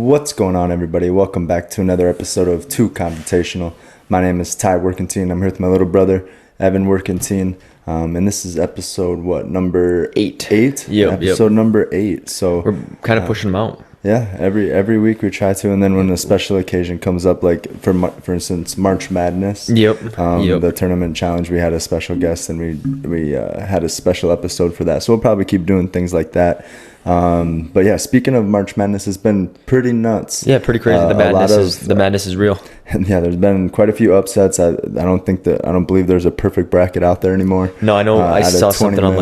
What's going on, everybody? Welcome back to another episode of TEW Confrontational. My name is TEW Warkenthien. I'm here with my little brother, Evan Warkenthien. And this is episode, number 8? 8? Yep. Number 8. So we're kind of pushing them out. Yeah, every week we try to, and then when a special occasion comes up, like for instance, March Madness, the tournament challenge, we had a special guest, and we had a special episode for that. So we'll probably keep doing things like that. But yeah, speaking of March Madness, it's been pretty nuts. Yeah, pretty crazy. The madness is real. And yeah, there's been quite a few upsets. I don't believe there's a perfect bracket out there anymore. No, I know. I saw something on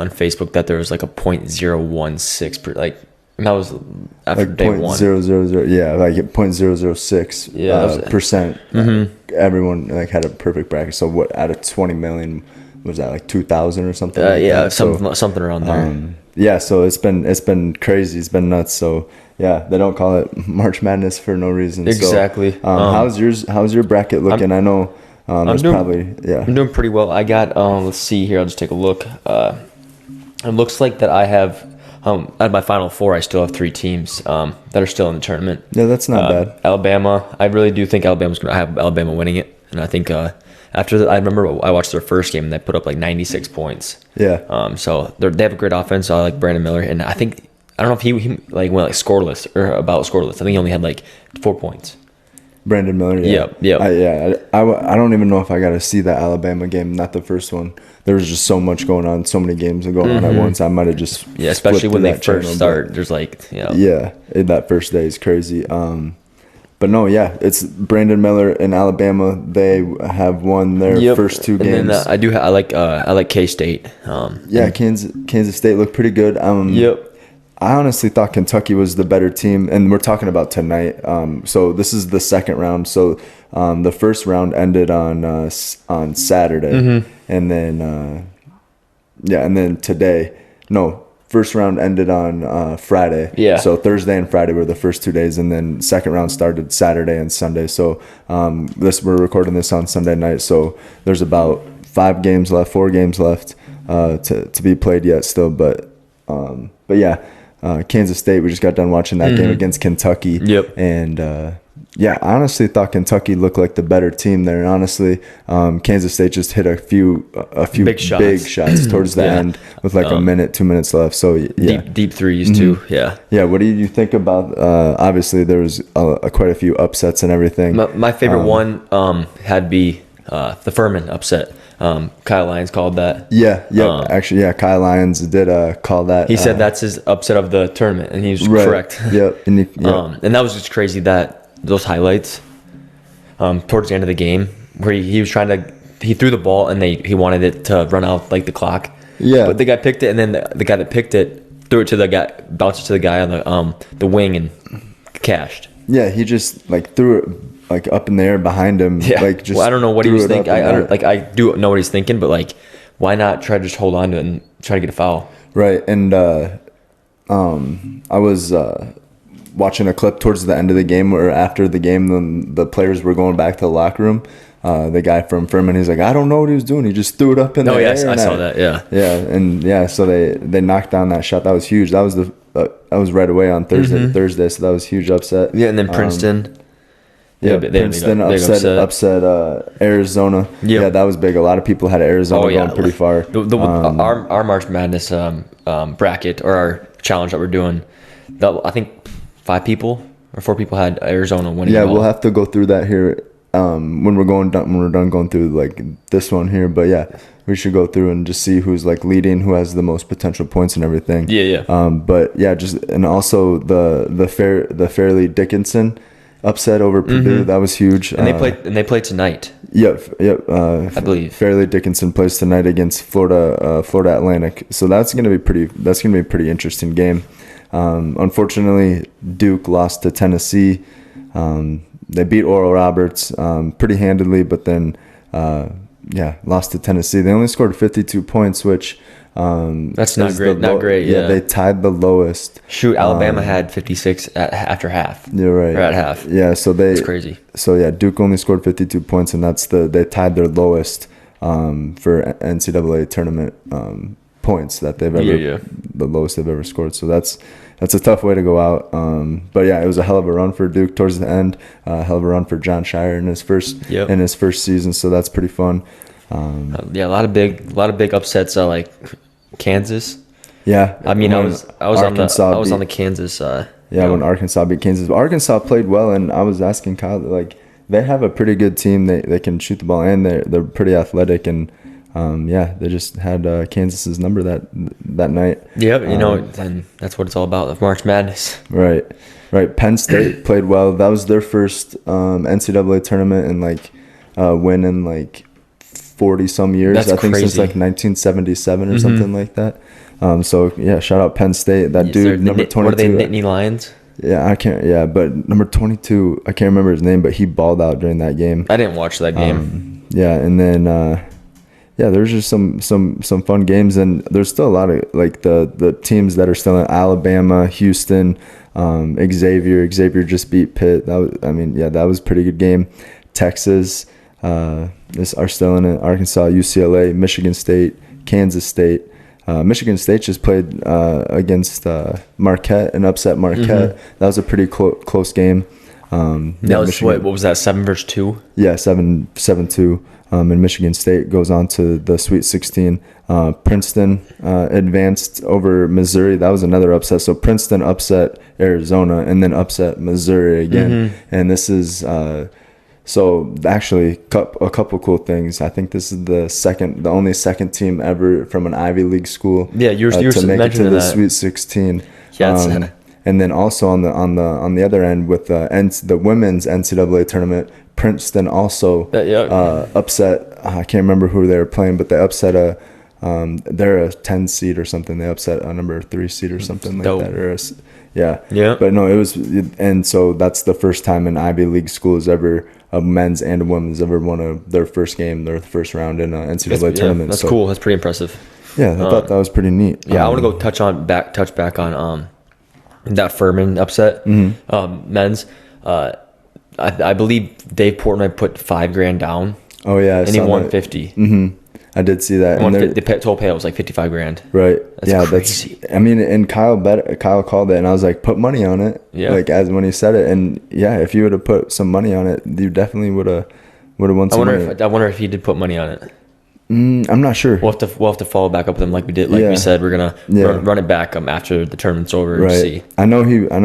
Facebook that there was like a .016 and that was after like day one. 0.000, yeah, like 0.006 percent. Everyone had a perfect bracket. So what out of 20 million was that, like 2,000 or something? Something around there. Yeah, so it's been crazy. It's been nuts. So yeah, they don't call it March Madness for no reason. Exactly. So, how's your bracket looking? I know I'm doing pretty well. I got let's see here. I'll just take a look. It looks like that I have. Out of my final four, I still have 3 teams that are still in the tournament. Yeah, that's not bad. Alabama, I really do think Alabama's going to have Alabama winning it. And I think after that, I remember I watched their first game and they put up like 96 points. Yeah. So they have a great offense. I like Brandon Miller. And I don't know if he went scoreless or about scoreless. I think he only had like 4 points. Brandon Miller, yeah. Yep. I don't even know if I got to see that Alabama game, not the first one. There was just so much going on, so many games going on at once. I might have just especially when they first start. There's that first day is crazy. But no, yeah, it's Brandon Miller in Alabama. They have won their first 2 games. And then I like K-State. Kansas State looked pretty good. I honestly thought Kentucky was the better team, and we're talking about tonight. So this is the second round. So the first round ended on Saturday, and then today. No, first round ended on Friday. Yeah. So Thursday and Friday were the first 2 days, and then second round started Saturday and Sunday. So we're recording this on Sunday night. So there's about 4 games left to be played yet still, but yeah. Kansas State, we just got done watching that game against Kentucky. Yep. And I honestly thought Kentucky looked like the better team there. And honestly, Kansas State just hit a few big shots towards the end with like a minute, 2 minutes left. So yeah, deep threes too. Yeah. Yeah. What do you think about? Obviously, there was quite a few upsets and everything. My favorite one had to be the Furman upset. Kyle Lyons called that. Actually, Kyle Lyons did call that. He said that's his upset of the tournament, and he was correct. Yep. And that was just crazy that those highlights towards the end of the game where he was trying to he threw the ball and he wanted it to run out like the clock. Yeah. But the guy picked it, and then the guy that picked it threw it to the guy, bounced it to the guy on the wing and cashed. Yeah, he just threw it up in the air behind him. Yeah. I don't know what he was thinking. I do know what he's thinking, but why not try to just hold on to it and try to get a foul? Right. And I was watching a clip towards the end of the game or after the game, the players were going back to the locker room. The guy from Furman, he's like, I don't know what he was doing. He just threw it up in the air. Oh, yes, I saw that. Yeah. Yeah. And so they knocked down that shot. That was huge. That was right away on Thursday. So that was a huge upset. Yeah. And then Princeton. Princeton upset Arizona. Yep. Yeah, that was big. A lot of people had Arizona going pretty far. Our March Madness bracket or our challenge that we're doing, I think 4 people had Arizona winning. Yeah, we'll have to go through that here when we're done going through this one here. But yeah, we should go through and just see who's leading, who has the most potential points and everything. Yeah. But yeah, and also the Fairleigh Dickinson upset over Purdue. That was huge. And they play tonight. Yep. I believe Fairleigh Dickinson plays tonight against Florida Atlantic. So that's gonna be a pretty interesting game. Unfortunately, Duke lost to Tennessee. They beat Oral Roberts pretty handedly, but then lost to Tennessee. They only scored 52 points, which that's not great. Yeah, they tied the lowest. Shoot, Alabama had 56 after half. You're right. Or at half. Yeah, so that's crazy. So yeah, Duke only scored 52 points, and they tied their lowest for NCAA tournament points that they've ever the lowest they've ever scored. So that's that's a tough way to go out. But yeah, it was a hell of a run for Duke towards the end. Hell of a run for John Shire in his first season. So that's pretty fun. A lot of big upsets. Like Kansas. Yeah, I mean, I was on the Kansas. When Arkansas beat Kansas, Arkansas played well, and I was asking Kyle, like, they have a pretty good team. They can shoot the ball, and they're pretty athletic, and they just had Kansas's number that night. Yeah, and that's what it's all about, the March Madness. Right. Penn State played well. That was their first NCAA tournament and win in 40 some years. That's I think crazy. since 1977 or something like that. So yeah, shout out Penn State. That dude, number 22. What are they, Nittany Lions? Yeah, I can't. Yeah, but number 22, I can't remember his name, but he balled out during that game. I didn't watch that game. And then there's just some fun games, and there's still a lot of the teams that are still in Alabama, Houston, Xavier. Xavier just beat Pitt. That was a pretty good game. Texas are still in it. Arkansas, UCLA, Michigan State, Kansas State. Michigan State just played against Marquette and upset Marquette. That was a pretty close game. That was what was that, 7-2? Yeah, 7-2. And Michigan State goes on to the Sweet 16. Princeton advanced over Missouri. That was another upset. So Princeton upset Arizona and then upset Missouri again. And this is so actually a couple cool things. I think this is the only second team ever from an Ivy League school. Yeah, you're to make it to the that. Sweet 16. Yeah, and then also on the other end with the women's NCAA tournament, Princeton also upset. I can't remember who they were playing, but they upset they're a 10 seed or something. They upset a number 3 seed or something like that. Yeah. But no, it was, and so that's the first time an Ivy League school has ever, a men's and a women's, ever won their first game, their first round in an NCAA tournament. That's cool. That's pretty impressive. Yeah, I thought that was pretty neat. Yeah, I want to go touch back on that Furman upset, men's. I believe Dave Portnoy put $5,000 down. Oh yeah, and he won 50. I did see that. And the total payout was like $55,000. Right. That's crazy. And Kyle called it, and I was like, put money on it. Yeah. As when he said it, and yeah, if you would have put some money on it, you definitely would have won some money. I wonder if he did put money on it. I'm not sure. We'll have to follow back up with him like we did. We said, we're gonna run it back after the tournament's over. Right. And see. I know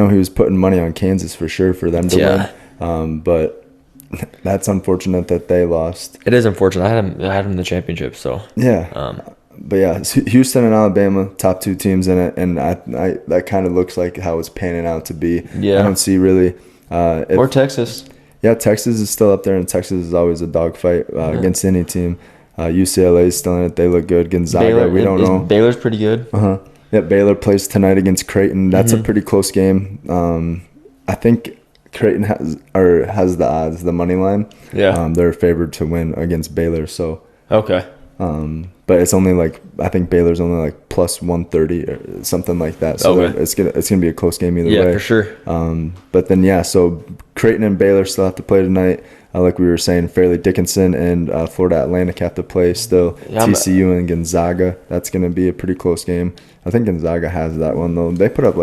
he was putting money on Kansas for sure for them to win. But that's unfortunate that they lost. It is unfortunate. I had him in the championship. So yeah. But yeah, Houston and Alabama, top two teams in it, and I that kind of looks like how it's panning out to be. Yeah. I don't see really. Or Texas. Yeah, Texas is still up there, and Texas is always a dogfight against any team. UCLA is still in it. They look good. Gonzaga, we don't know. Baylor's pretty good. Yeah, Baylor plays tonight against Creighton. That's a pretty close game. I think Creighton has the odds, the money line. Yeah. They're favored to win against Baylor. So okay. But it's only I think Baylor's only plus 130 or something like that. So it's gonna be a close game either way. Yeah, for sure. But then so Creighton and Baylor still have to play tonight. Like we were saying, Fairleigh Dickinson and Florida Atlantic have to play still. TCU and Gonzaga. That's gonna be a pretty close game. I think Gonzaga has that one though. They put up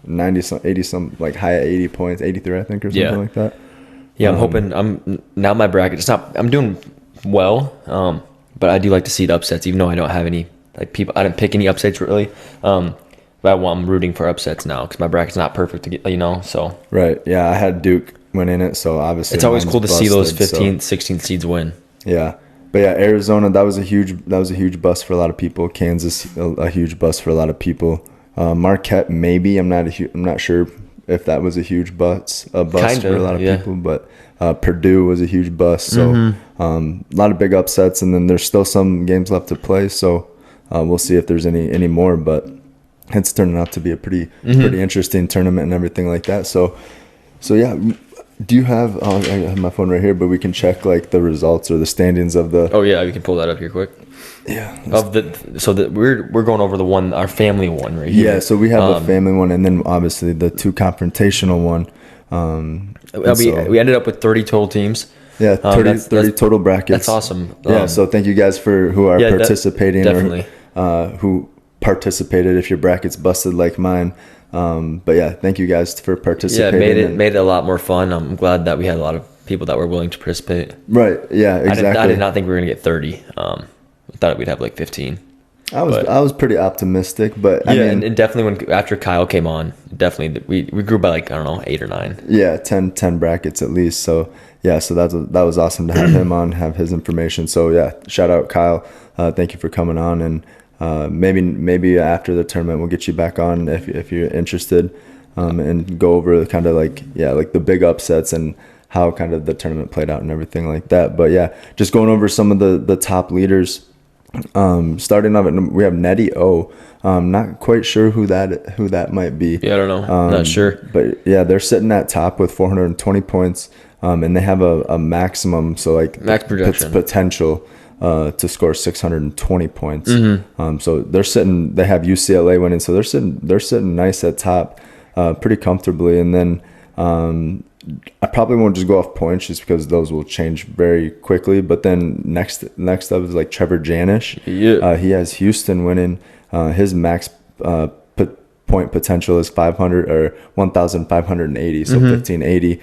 90 some, 80 some, high 80 points, 83 I think or something like that. Yeah, I'm hoping. Now my bracket. I'm doing well. But I do like to see the upsets, even though I don't have any people. I didn't pick any upsets really. But I'm rooting for upsets now because my bracket's not perfect to get. So right. Yeah, I had Duke win in it, so obviously it's always cool to see those 15th, 16th seeds win. Yeah, but yeah, Arizona, that was a huge bust for a lot of people. Kansas, a huge bust for a lot of people. Marquette, maybe. I'm not sure if that was a huge bust for a lot of people, but Purdue was a huge bust. So a lot of big upsets, and then there's still some games left to play. So we'll see if there's any more, but it's turning out to be a pretty interesting tournament and everything like that. So yeah. Do you have? I have my phone right here, but we can check the results or the standings of the. Oh yeah, we can pull that up here quick. Yeah. We're going over our family one right here. Yeah, so we have a family one, and then obviously the TEW Confrontational one. We ended up with 30 total teams. Yeah, 30 total brackets. That's awesome. Yeah, so thank you guys who are participating definitely. or who participated. If your bracket's busted like mine, But yeah, thank you guys for Yeah, participating. it made it a lot more fun. I'm glad that we had a lot of people that were willing to participate. Right. Yeah, exactly. I did not think we were gonna get 30. I thought we'd have like 15. I was pretty optimistic, but I mean, and definitely after Kyle came on, definitely we grew by like, I don't know, 8 or 9. yeah, 10 brackets at least. So yeah, so that was awesome to have him on, have his information. So yeah, shout out Kyle. Thank you for coming on, and maybe after the tournament we'll get you back on if you're interested, and go over kind of like the big upsets and how kind of the tournament played out and everything like that. But yeah, just going over some of the top leaders. Starting off, we have Nettie O. Not quite sure who that might be. Yeah, I don't know. Not sure. But yeah, they're sitting at top with 420 points, and they have a maximum, so like max projection potential to score 620 points. Mm-hmm. So they have UCLA winning, so they're sitting nice at top, pretty comfortably. And then I probably won't just go off points just because those will change very quickly. But then next up is like Trevor Janish. Yeah. He has Houston winning. His max point potential is 500 or 1,580. So 1,580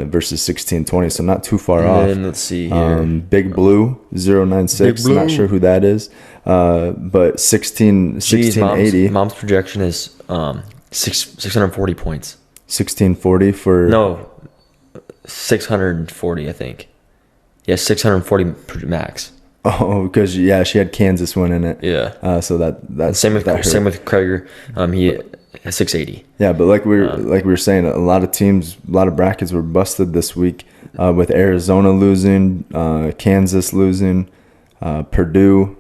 versus 1,620. So not too far off. And let's see here. Big Blue 096. Not sure who that is. But 1,680. Mom's projection is 640 points. 1,640 for 640, I think. Yeah, 640 max. Oh, because she had Kansas winning it. Yeah. So that's same with Krager. He has 680. Yeah, but like we were saying, a lot of teams, a lot of brackets were busted this week, with Arizona losing, Kansas losing, Purdue.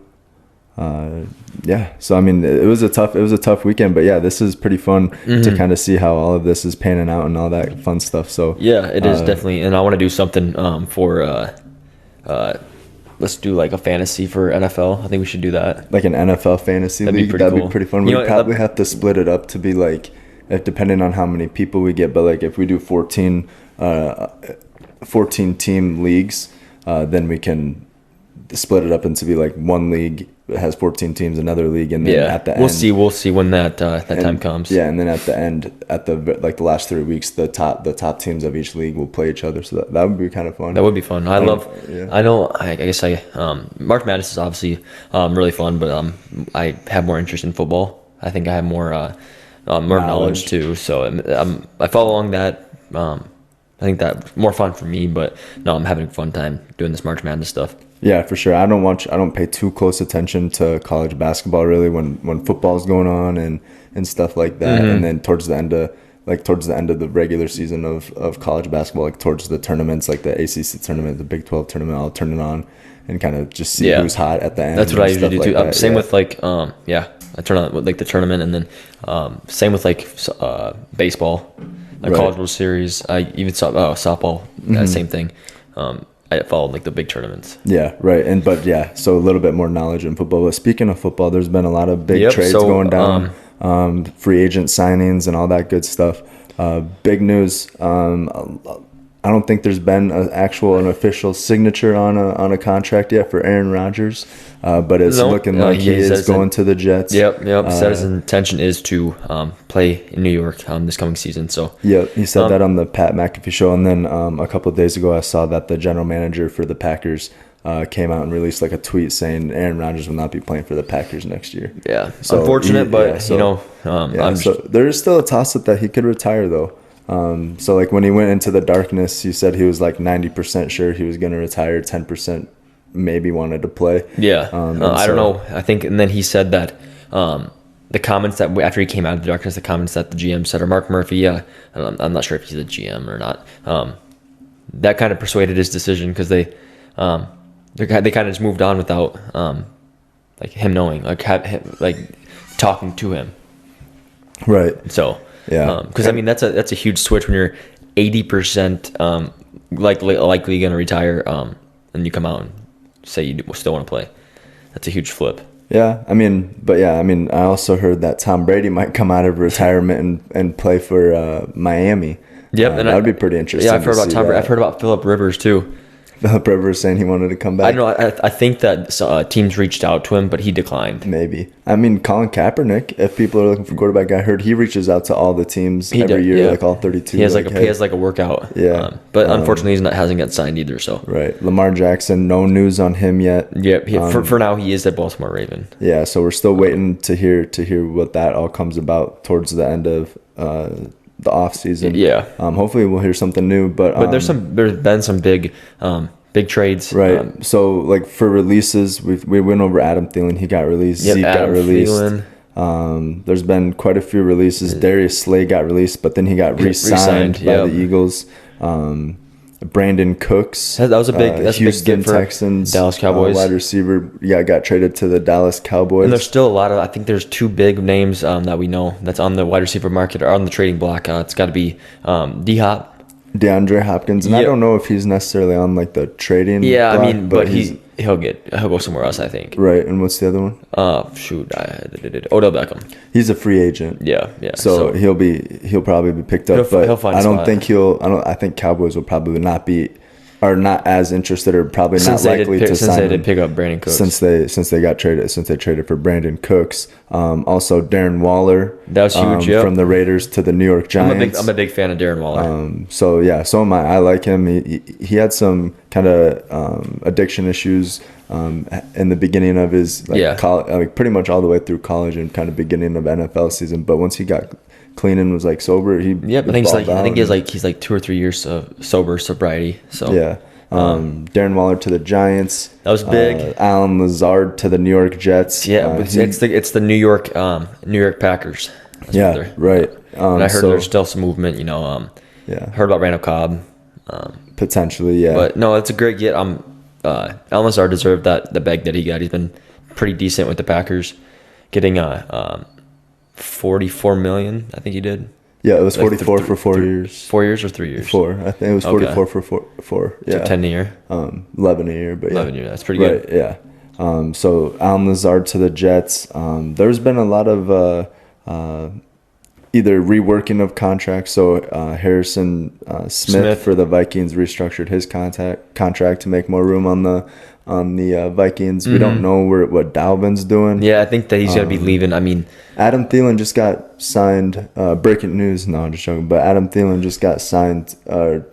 Yeah, so I mean, it was a tough weekend, but yeah, this is pretty fun to kind of see how all of this is panning out and all that fun stuff. So yeah, it is definitely, and I want to do something for let's do like a fantasy for NFL. I think we should do that, like an NFL fantasy league. That'd be pretty fun. We'd probably have to split it up to be like, depending on how many people we get, but like if we do 14 team leagues, then we can split it up into be like one league has 14 teams, another league, and then at the end we'll see when that time comes. Yeah, and then at the end, at the last 3 weeks, the top teams of each league will play each other. So that would be kind of fun. That would be fun. I guess March Madness is obviously really fun, but I have more interest in football. I think I have more knowledge too. So I follow along that. I think that's more fun for me, but no, I'm having a fun time doing this March Madness stuff. Yeah, for sure. I don't pay too close attention to college basketball really when football's going on and stuff like that. Mm-hmm. And then towards the end of the regular season of college basketball, like towards the tournaments, like the ACC tournament, the Big 12 tournament, I'll turn it on and kind of just see who's hot at the end. That's what I usually do too. Same with like I turn on like the tournament, and then same with like baseball, like College World Series. I even saw softball. Mm-hmm. Same thing. I followed like the big tournaments. Yeah, right. So a little bit more knowledge in football. But speaking of football, there's been a lot of big trades going down, free agent signings and all that good stuff. Big news. I don't think there's been an official signature on a contract yet for Aaron Rodgers, but it's looking like he is going to the Jets. Yep. Said his intention is to play in New York this coming season. So yeah, he said that on the Pat McAfee show, and then a couple of days ago I saw that the general manager for the Packers came out and released like a tweet saying Aaron Rodgers will not be playing for the Packers next year. Yeah, so unfortunate, but so there is still a toss-up that he could retire though. So like when he went into the darkness, he said he was like 90% sure he was going to retire, 10% maybe wanted to play. Yeah. I don't know. I think, and then he said that the comments that after he came out of the darkness, the comments that the GM said, or Mark Murphy, yeah, I'm not sure if he's a GM or not. That kind of persuaded his decision because they kind of just moved on without like him knowing, like talking to him. Right. So. Yeah, because I mean that's a huge switch when you're 80% likely going to retire, and you come out and say you still want to play. That's a huge flip. Yeah, I also heard that Tom Brady might come out of retirement and play for Miami. Yep, and that would be pretty interesting. Yeah, I've heard about Tom Brady. I've heard about Phillip Rivers too. Philip Rivers saying he wanted to come back. I don't know. I think that teams reached out to him, but he declined. Maybe. I mean, Colin Kaepernick, if people are looking for quarterback, I heard he reaches out to all the teams every year, like all 32. He has a workout. Yeah. But unfortunately, hasn't got signed either. So right. Lamar Jackson, no news on him yet. Yeah. For now, he is a Baltimore Raven. Yeah. So we're still waiting to hear what that all comes about towards the end of the off season. Yeah. Hopefully we'll hear something new. But there's been some big trades. Right. So like for releases, we went over Adam Thielen. He got released. Yep, Zeke got released. Thielen. There's been quite a few releases. Darius Slay got released, but then he got re-signed by the Eagles. Brandon Cooks. That was a big Houston big get for Texans. Dallas Cowboys. Wide receiver. got traded to the Dallas Cowboys. And there's still a lot of. I think there's two big names that we know that's on the wide receiver market or on the trading block. It's got to be D-Hop. DeAndre Hopkins, and I don't know if he's necessarily on like the trading. Yeah, block, I mean, but he'll go somewhere else, I think. Right, and what's the other one? Odell Beckham. He's a free agent. Yeah. So he'll probably be picked up, but he'll find I think Cowboys will probably are not as interested or probably not likely to sign him. Since they did pick up Brandon Cooks. Since they traded for Brandon Cooks. Also Darren Waller. That was huge, from the Raiders to the New York Giants. I'm a big fan of Darren Waller. So am I. I like him. He had some kind of addiction issues in the beginning of his pretty much all the way through college and kind of beginning of NFL season. But once he got clean and was like sober, I think he's like 2 or 3 years of sobriety. So yeah. Darren Waller to the Giants. That was big. Alan Lazard to the New York Jets. Yeah, it's the New York Packers. Right. And I heard there's still some movement. Heard about Randall Cobb. Potentially, yeah. But no, it's a great get. Alan Lazard deserved the bag that he got. He's been pretty decent with the Packers, getting $44 million. I think he did. Yeah, it was 44 for 4 years. 4 years or 3 years? 4. I think it was 44 for four. Yeah. So 10 a year? 11 a year, but yeah. 11 a year, that's pretty good. Right, yeah. So Alan Lazard to the Jets. There's been a lot of either reworking of contracts. So Harrison Smith for the Vikings restructured his contract to make more room on the Vikings. We don't know what Dalvin's doing. Yeah, I think that he's going to be leaving. I mean, Adam Thielen just got signed. Breaking news. No, I'm just joking. But Adam Thielen just got signed. You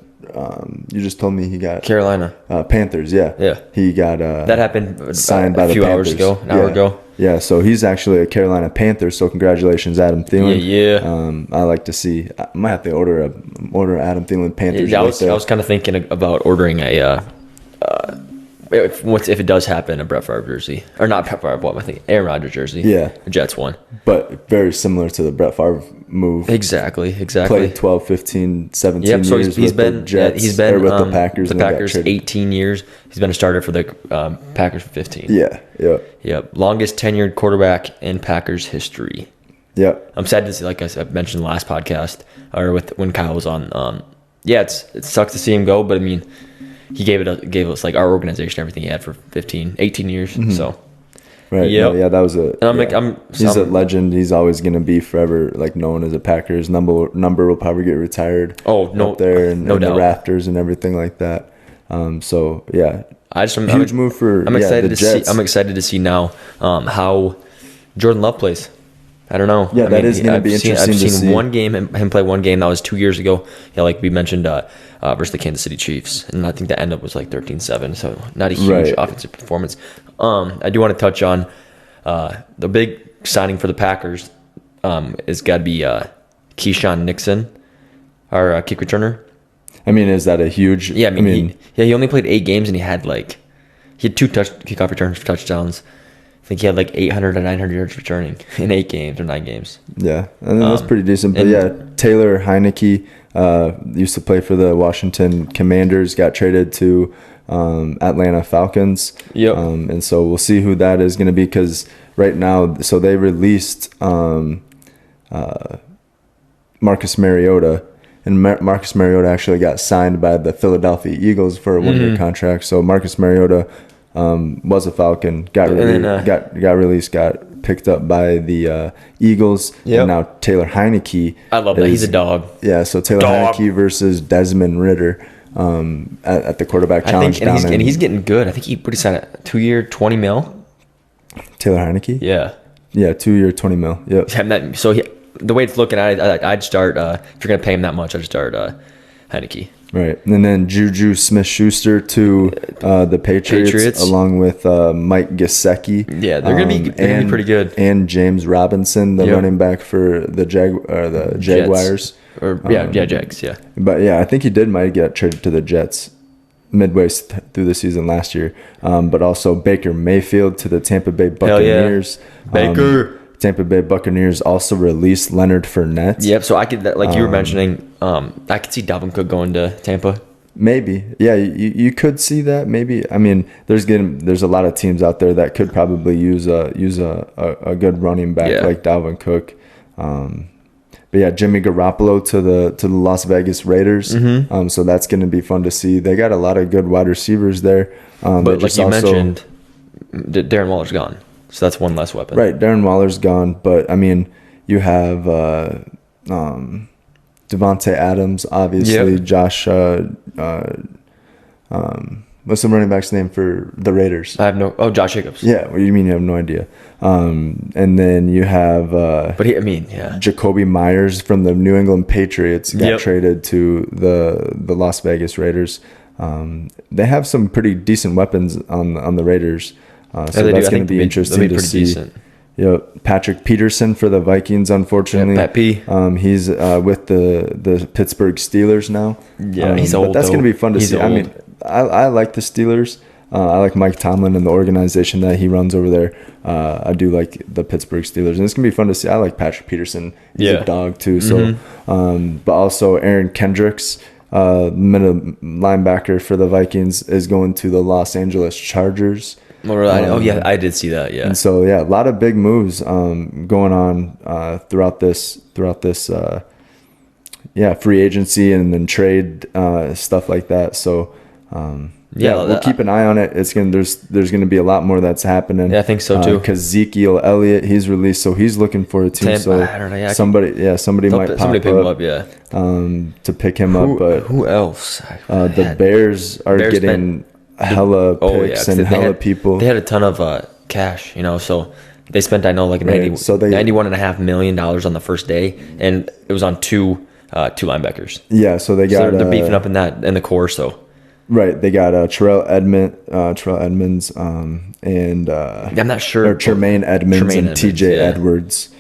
just told me he got Carolina Panthers. Yeah. He got that happened signed by a few the hours Panthers. ago, an hour ago. Yeah, so he's actually a Carolina Panther. So congratulations, Adam Thielen. Yeah. I like to see. I might have to order Adam Thielen Panthers. Yeah, I was kind of thinking about ordering a. If it does happen, a Brett Favre jersey. Or not Brett Favre, I think Aaron Rodgers jersey. Yeah. The Jets one. But very similar to the Brett Favre move. Exactly. Played 12, 15, 17 years so he's been with the Jets. He's been with the Packers. The Packers 18 years. He's been a starter for the Packers for 15. Yeah. Longest tenured quarterback in Packers history. Yeah. I'm sad to see, like I mentioned last podcast, or when Kyle was on. It sucks to see him go, but I mean, he gave us like our organization everything he had for 18 years. Mm-hmm. So right. Yep. Yeah, that was a. And he's a legend. He's always gonna be forever like known as a Packers. Number will probably get retired. Oh no, up there and no doubt. The rafters and everything like that. So yeah, huge move for. I'm excited the to Jets. see. I'm excited to see now how Jordan Love plays. I don't know. Yeah, that is going to be interesting. I've seen one game, him play one game. That was 2 years ago. Yeah, like we mentioned, versus the Kansas City Chiefs, and I think the end up was like 13-7. So not a huge offensive performance. I do want to touch on the big signing for the Packers. Is got to be Keyshawn Nixon, our kick returner. I mean, is that a huge? Yeah, I mean, he only played 8 games and he had 2 kickoff returns for touchdowns. I think he had like 800 or 900 yards returning in 8 games or 9 games. Yeah, and that's pretty decent. But Taylor Heineke used to play for the Washington Commanders, got traded to Atlanta Falcons. Yep. And so we'll see who that is going to be, because right now, so they released Marcus Mariota. And Marcus Mariota actually got signed by the Philadelphia Eagles for a 1-year contract. So Marcus Mariota was a Falcon, got released, got picked up by the Eagles. Yep. And now Taylor Heineke. I love that. He's a dog. Yeah, so Taylor Heineke versus Desmond Ridder. at the quarterback I challenge. think, and he's getting good. I think he signed a 2-year, $20 million. Taylor Heineke. Yeah. Yeah, 2-year, $20 million. Yep. So the way it's looking at it, I'd start. If you're gonna pay him that much, I'd start Heineke. Right, and then Juju Smith-Schuster to the Patriots, along with Mike Gesicki. Yeah, they're gonna be pretty good. And James Robinson, the running back for the Jaguars. Jags. Yeah. But yeah, I think he might get traded to the Jets midway through the season last year. But also Baker Mayfield to the Tampa Bay Buccaneers. Baker. Tampa Bay Buccaneers also released Leonard Fournette. Yep. So I could, like you were mentioning, I could see Dalvin Cook going to Tampa. Maybe, yeah, you could see that. Maybe, I mean, there's a lot of teams out there that could probably use a good running back like Dalvin Cook. But yeah, Jimmy Garoppolo to the Las Vegas Raiders. Mm-hmm. So that's going to be fun to see. They got a lot of good wide receivers there. But like you mentioned, Darren Waller's gone. So that's one less weapon. Right, Darren Waller's gone, but I mean, you have Devontae Adams, obviously. Yep. Josh, what's the running back's name for the Raiders? Josh Jacobs. Yeah, what do you mean you have no idea? And then you have Jacoby Myers from the New England Patriots got traded to the Las Vegas Raiders. They have some pretty decent weapons on the Raiders. So that's going to be interesting to see. Decent. Patrick Peterson for the Vikings, unfortunately. Pat P. He's with the Pittsburgh Steelers now. Yeah, he's old. But that's going to be fun to see. Old. I mean, I like the Steelers. I like Mike Tomlin and the organization that he runs over there. I do like the Pittsburgh Steelers, and it's going to be fun to see. I like Patrick Peterson. He's a dog too. So, but also Aaron Kendricks, middle linebacker for the Vikings, is going to the Los Angeles Chargers. I did see that. Yeah, and so a lot of big moves going on throughout this free agency and then trade stuff like that. So we'll keep an eye on it. It's there's gonna be a lot more that's happening. Yeah, I think so too. Because Ezekiel Elliott, he's released, so he's looking for a team. So I don't know. Somebody might pick him up. Yeah, to pick him up. But who else? The Bears are getting hella picks and hella people. They had a ton of cash, so they spent $91.5 million on the first day, and it was on two linebackers. Yeah, so they're beefing up in the core. So they got Terrell Edmonds, and I'm not sure, or Tremaine Edmonds and TJ Edwards.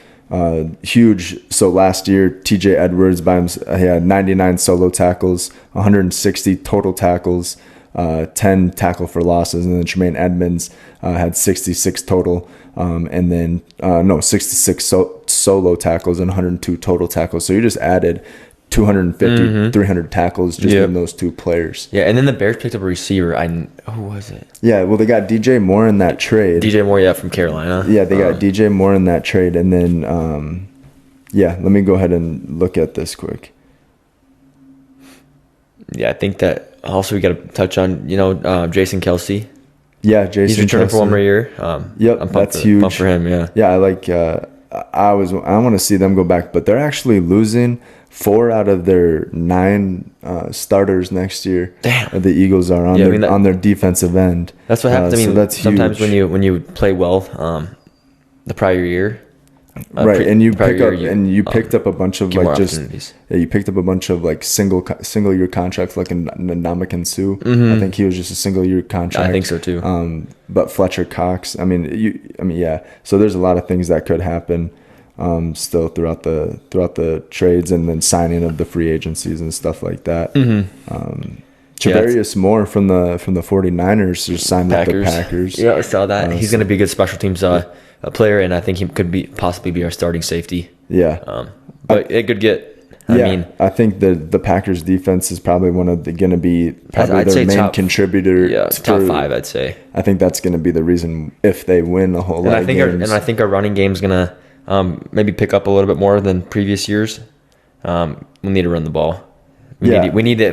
Huge. So last year, TJ Edwards he had 99 solo tackles, 160 total tackles. 10 tackle for losses, and then Tremaine Edmonds had 66 total, and then 66 solo tackles and 102 total tackles. So you just added 250, 300 tackles just in those two players. Yeah, and then the Bears picked up a receiver. Who was it? Yeah, well, they got DJ Moore in that trade. DJ Moore, from Carolina. Yeah, they got DJ Moore in that trade, and then let me go ahead and look at this quick. Yeah, I think that also we got to touch on, Jason Kelce. Yeah, Jason. He's returning for 1 more year. That's huge. Pumped for him. Yeah. Yeah, I like. I want to see them go back, but they're actually losing 4 out of their 9 starters next year. Damn. The Eagles are on their defensive end. That's what happens. So that's sometimes huge. when you play well, the prior year. And you picked up a bunch of you picked up a bunch of single year contracts like in Ndamukong Suh. I think he was just a single year contract. I think so too. But Fletcher Cox, so there's a lot of things that could happen still throughout the trades and then signing of the free agencies and stuff like that. Travarius Moore from the 49ers just signed with the Packers. Yeah, I saw that. He's going to be a good special teams player, and I think he could possibly be our starting safety. Yeah. But it could get. I think the Packers defense is probably going to be their main contributor. Yeah, top 5, I'd say. I think that's going to be the reason if they win a whole lot of games. And I think our running game's going to maybe pick up a little bit more than previous years. We need to run the ball. We need to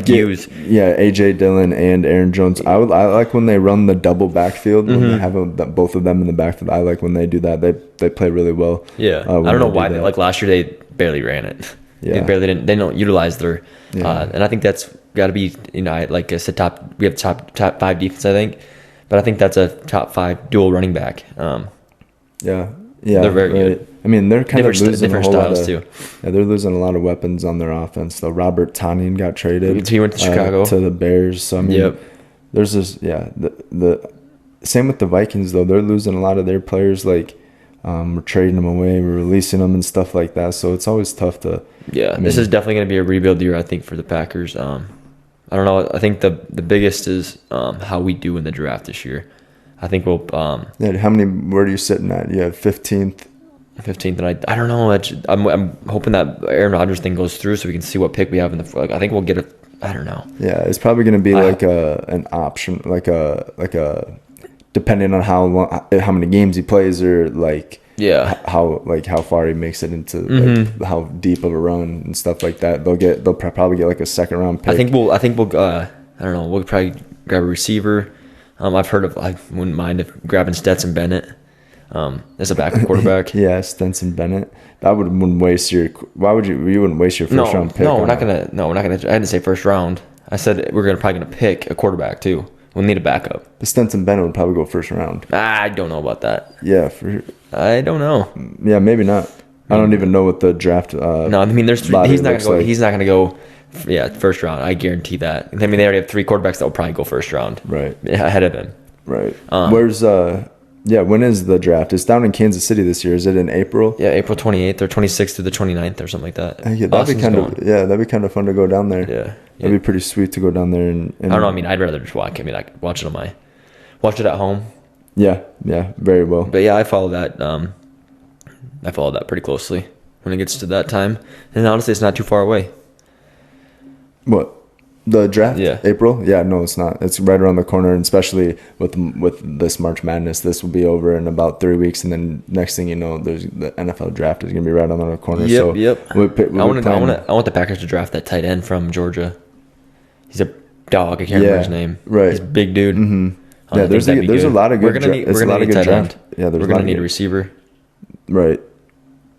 use. Yeah, AJ Dillon and Aaron Jones. I like when they run the double backfield when they have both of them in the backfield. I like when they do that. They play really well. Yeah, I don't know why. Last year they barely ran it. They Yeah. they don't utilize their, Yeah. and I think that's got to be, like I said, we have top 5 defense, I think, but I think that's a top 5 dual running back. Yeah. Yeah. They're very right. good. I mean, they're kind of losing a Different whole lot styles of. too. Yeah, they're losing a lot of weapons on their offense. Though Robert Tonyan got traded. He went to Chicago. To the Bears. So I mean, Yep. there's this. Yeah, the same with the Vikings though. They're losing a lot of their players. Like, we're trading them away, we're releasing them and stuff like that. So it's always tough to. Yeah, this is definitely going to be a rebuild year, I think, for the Packers. I don't know. I think the biggest is how we do in the draft this year. I think we'll. Yeah, where are you sitting at? You have 15th. 15th, and I don't know. I'm hoping that Aaron Rodgers thing goes through so we can see what pick we have in the. Like, I think we'll get a. I don't know. Yeah, it's probably going to be like an option, like a depending on how many games he plays or like. Yeah. How far he makes it into like how deep of a run and stuff like that. They'll probably get like a second round pick. I think we'll. I don't know. We'll probably grab a receiver. I wouldn't mind if grabbing Stetson Bennett as a backup quarterback. Yeah, Stetson Bennett. That wouldn't waste your. Why would you? You wouldn't waste your first round pick. No, we're not gonna. I didn't say first round. I said we're probably gonna pick a quarterback too. We'll need a backup. But Stetson Bennett would probably go first round. I don't know about that. Yeah, I don't know. Yeah, maybe not. I don't even know what the draft. No, I mean, there's three. He's not gonna go. Like. He's not gonna go. Yeah, first round. I guarantee that. I mean, they already have 3 quarterbacks that will probably go first round. Right. Ahead of him. Right. When is the draft? It's down in Kansas City this year. Is it in April? Yeah, April 28th or 26th through the 29th or something like that. That'd be kind of fun to go down there. Yeah. That'd be pretty sweet to go down there and I don't know. I mean, I'd rather just watch. I mean, like watch it at home. Yeah, very well. But yeah, I follow that. I follow that pretty closely when it gets to that time, and honestly, it's not too far away. What? The draft? Yeah. April? Yeah, no, it's not. It's right around the corner, and especially with this March Madness, this will be over in about 3 weeks, and then next thing you know, there's the NFL draft is gonna be right on the corner. Yep. I want the Packers to draft that tight end from Georgia. He's a dog. I can't remember his name. Right. He's a big dude. Mm-hmm. Yeah, there's a lot of good. We're gonna need a tight end. Yeah, we're gonna need a receiver. Right.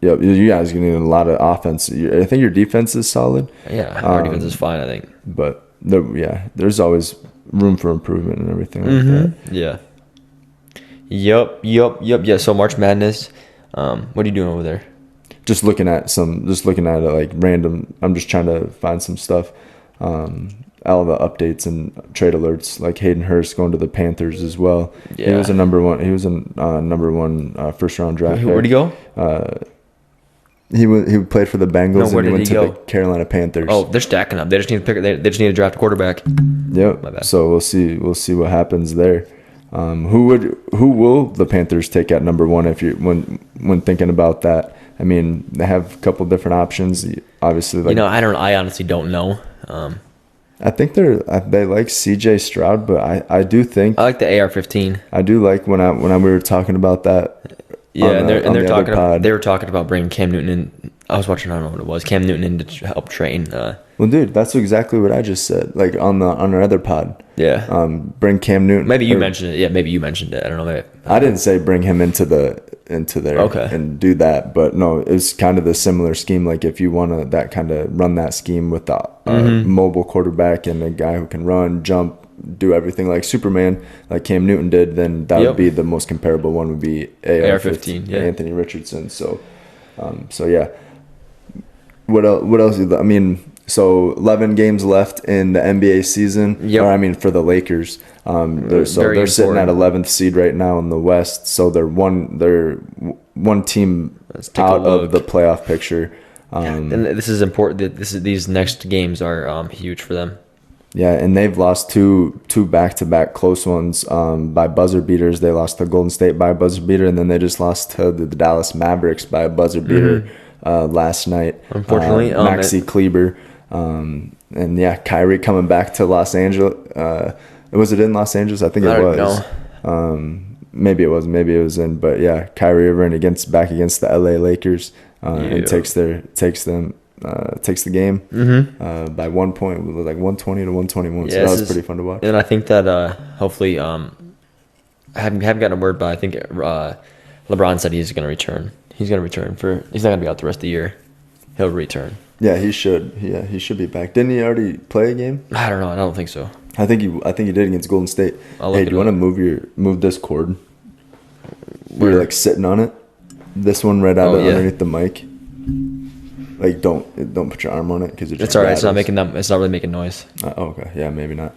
Yeah, you guys are gonna need a lot of offense. I think your defense is solid. Yeah, our defense is fine, I think. But there's always room for improvement and everything like that. Yeah. Yep. Yeah. So March Madness. What are you doing over there? Just looking at like random. I'm just trying to find some stuff. All the updates and trade alerts, like Hayden Hurst going to the Panthers as well. Yeah. He was a number one first round draft pick. Where'd he go? He played for the Bengals and he went to the Carolina Panthers. Oh, they're stacking up. They just need to pick. They just need to draft a quarterback. Yep. My bad. So we'll see what happens there. Who will the Panthers take at number 1 when thinking about that? I mean, they have a couple different options. Obviously, like, I honestly don't know. I think they like C.J. Stroud, but I do think I like the AR-15. I do like when we were talking about that. Yeah, they were talking about bringing Cam Newton in. I was watching. I don't know what it was. Cam Newton in to help train. Well, dude, that's exactly what I just said. Like on our other pod. Yeah. Bring Cam Newton. Maybe you mentioned it. Yeah, maybe you mentioned it. I don't know. I didn't say bring him into there. Okay. And do that, but no, it's kind of the similar scheme. Like if you want to that kind of run that scheme with the mobile quarterback and a guy who can run, jump, do everything like Superman, like Cam Newton did, then that would be the most comparable one. Would be AR-15, yeah. Anthony Richardson. So yeah. What else? I mean, so 11 games left in the NBA season. Yep. For the Lakers. They're sitting at 11th seed right now in the West. So they're one team out of the playoff picture. And this is important. These next games are huge for them. Yeah, and they've lost two back-to-back close ones by buzzer beaters. They lost to Golden State by a buzzer beater, and then they just lost to the Dallas Mavericks by a buzzer beater last night. Unfortunately, Maxi Kleber. And yeah, Kyrie coming back to Los Angeles. Was it in Los Angeles? I think it was. Maybe it was. Maybe it was in. But yeah, Kyrie Irving back against the LA Lakers and takes the game by 1 point. It was like 120 to 121. Yeah, so that was pretty fun to watch. And I think that hopefully, I haven't gotten a word, but I think LeBron said he's going to return. He's going to return he's not going to be out the rest of the year. He'll return. Yeah, he should. Yeah, he should be back. Didn't he already play a game? I don't know. I don't think so. I think he did against Golden State. Hey, do you want to move this cord? Where you're like sitting on it. This one right out underneath the mic. Like don't put your arm on it because it's all right. It's not making that. It's not really making noise. Okay. Yeah, maybe not.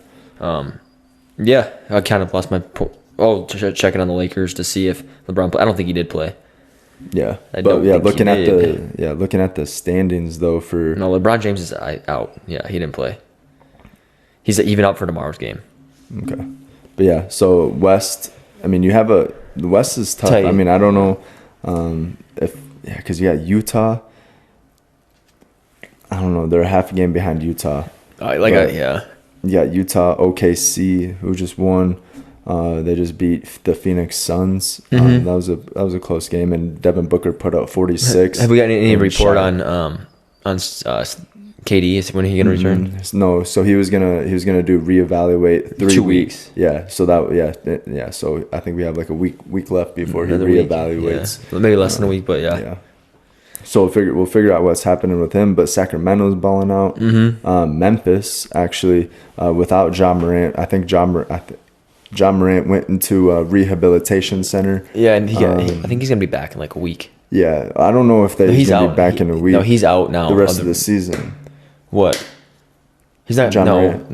Yeah, I kind of lost my. Checking on the Lakers to see if LeBron. I don't think he did play. Yeah, looking at the standings though for LeBron James is out. Yeah, he didn't play. He's even out for tomorrow's game. Okay, but yeah, so West. I mean, the West is tough. Tight. I mean, I don't know because you got Utah. I don't know. They're half a game behind Utah. Yeah. You got Utah, OKC, who just won. They just beat the Phoenix Suns. Mm-hmm. That was a close game, and Devin Booker put up 46. Have we got any report on KD? Is when he gonna return? No, so he was gonna do reevaluate 2 weeks. Yeah, so So I think we have like a week left before he reevaluates. Yeah. Maybe less than a week, but yeah. Yeah. So we'll figure out what's happening with him. But Sacramento's balling out. Mm-hmm. Memphis actually without Ja Morant. I think Ja Morant went into a rehabilitation center. Yeah, and I think he's gonna be back in like a week. Yeah, I don't know if he's gonna be back in a week. No, he's out now. The rest of the season. What? He's not.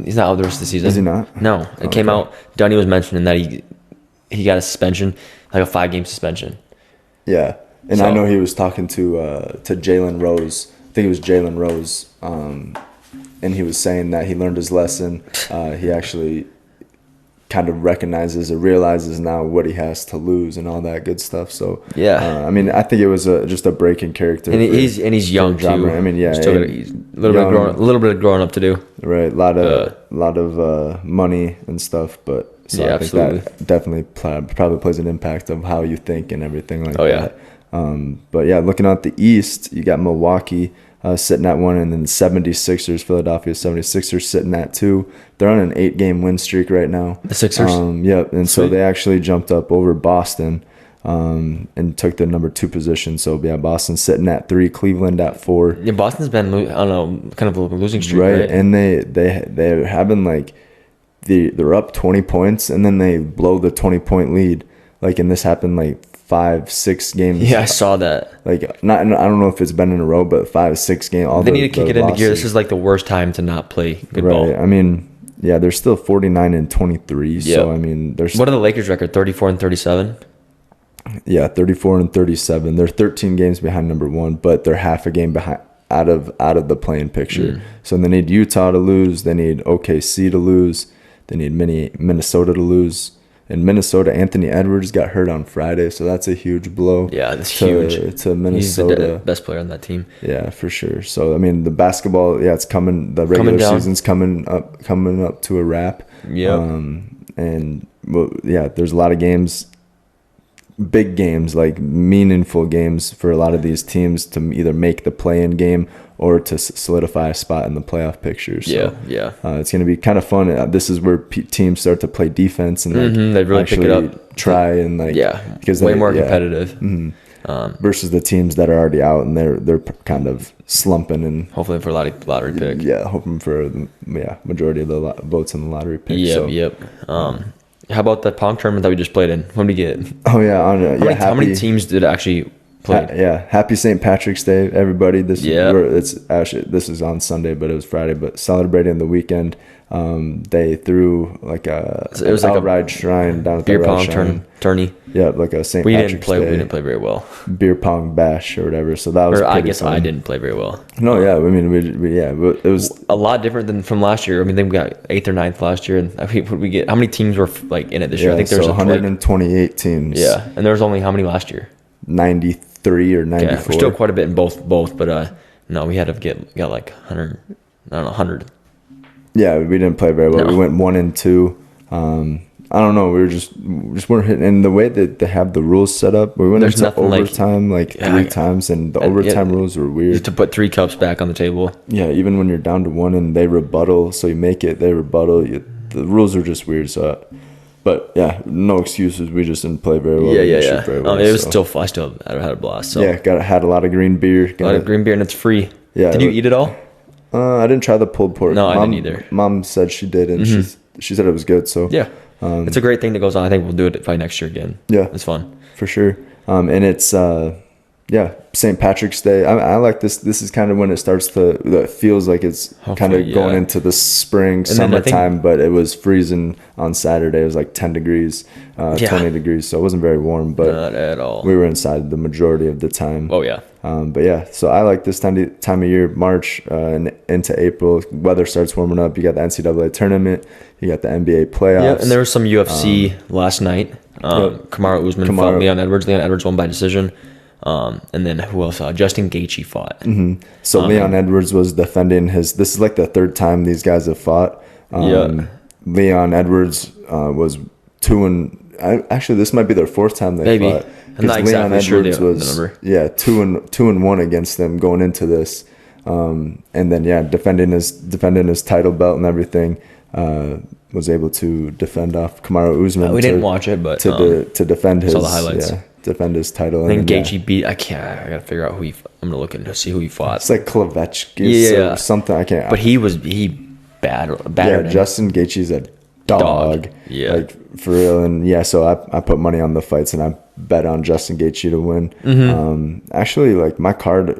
He's not out the rest of the season. Is he not? No, it came out. Dunny was mentioning that he got a suspension, like a 5-game suspension. Yeah, and I know he was talking to Jalen Rose. I think it was Jalen Rose, and he was saying that he learned his lesson. He actually kind of recognizes or realizes now what he has to lose and all that good stuff. So yeah, I mean, I think it was just a break in character. And he's young too. I mean, yeah, he's a little bit of growing up to do. Right, a lot of money and stuff, but so I think absolutely. that definitely probably plays an impact of how you think and everything like that. But yeah, looking at the East, you got Milwaukee sitting at 1, and then the 76ers, Philadelphia 76ers sitting at 2. They're on an 8-game win streak right now. The Sixers? Yep, and so they actually jumped up over Boston and took the number 2 position. So yeah, Boston's sitting at 3, Cleveland at 4. Yeah, Boston's been kind of a losing streak, right? And they're having like they're up 20 points and then they blow the 20-point lead. Like, and this happened like 5-6 games. Yeah, I saw that. Like, I don't know if it's been in a row, but 5-6 games. They need to kick it into gear. This is like the worst time to not play good ball. I mean, yeah, they're still 49-23. Yep. So I mean, what are the Lakers' record? 34-37. Yeah, 34-37. They're 13 games behind number 1, but they're half a game behind out of the playing picture. So they need Utah to lose. They need OKC to lose. They need Minnesota to lose. In Minnesota, Anthony Edwards got hurt on Friday, so that's a huge blow. Yeah, that's huge. To Minnesota. He's the best player on that team. Yeah, for sure. So, I mean, the basketball, it's coming. The regular season's coming up to a wrap. Yeah. And, well, yeah, there's a lot of games, big games, like meaningful games for a lot of these teams to either make the play-in game or to solidify a spot in the playoff picture. So, it's going to be kind of fun. This is where teams start to play defense and they really pick it up. Try and because way more competitive. Versus the teams that are already out and they're kind of slumping and hoping for a lottery pick. Yeah, hoping for the majority of the votes in the lottery pick. Yep. How about the Pong tournament that we just played in? When did we get? Oh yeah, how many teams did actually? Happy St. Patrick's Day, everybody. This is on Sunday, but it was Friday. But celebrating the weekend, they threw like it was like a ride shrine down at the beer pong tourney. Yeah, like a St. Patrick's Day. We didn't play very well. Beer pong bash or whatever. So that was. I guess fun. I didn't play very well. No, yeah. I mean, it was a lot different than from last year. I mean, they got 8th or 9th last year, and I mean, what we get? How many teams were like in it this year? I think there was 128 teams. Yeah, and there was only how many last year? 93 or 94. Yeah, we're still quite a bit in both, but no, we had to got like 100. I don't know, 100. Yeah, we didn't play very well. No. We went 1-2. I don't know. We just weren't hitting. And the way that they have the rules set up, we went into overtime like 3 times, and the overtime rules were weird. You have to put 3 cups back on the table. Yeah, even when you're down to 1 and they rebuttal, so you make it, they rebuttal. The rules are just weird. So, but yeah, no excuses. We just didn't play very well. Yeah. Very well, it was still fun. I still had a blast. So. Yeah, had a lot of green beer. And it's free. Yeah. Did you eat it all? I didn't try the pulled pork. No, I didn't either. Mom said she did, and she said it was good. So Yeah. It's a great thing that goes on. I think we'll do it probably next year again. Yeah. It's fun. For sure. And it's St. Patrick's Day. I like this. This is kind of when it starts to. It feels like it's kind of going into the spring, summertime. But it was freezing on Saturday. It was like 10 degrees, 20 degrees. So it wasn't very warm. But not at all. We were inside the majority of the time. Oh yeah. But yeah, so I like this time of year, March and into April. Weather starts warming up. You got the NCAA tournament. You got the NBA playoffs. Yeah, and there was some UFC last night. Kamaru Usman fought Leon Edwards. Leon Edwards won by decision. And then who else? Justin Gaethje fought. Mm-hmm. So Leon Edwards was defending his. This is like the third time these guys have fought. Leon Edwards was 2-. Actually, this might be their fourth time they fought. I'm not exactly sure the number. 2-1 against them going into this, and then defending his title belt and everything. Was able to defend off Kamaru Usman. We didn't watch it, but to defend his saw the highlights. Defend his title. I think Gaethje beat. I gotta figure out who he. I'm gonna look into see who he fought. It's like Klavechkis or something. I can't. But he battered. Yeah, Justin Gaethje's a dog. Yeah, like for real. And so I put money on the fights and I bet on Justin Gaethje to win. Mm-hmm. Actually, like my parlay,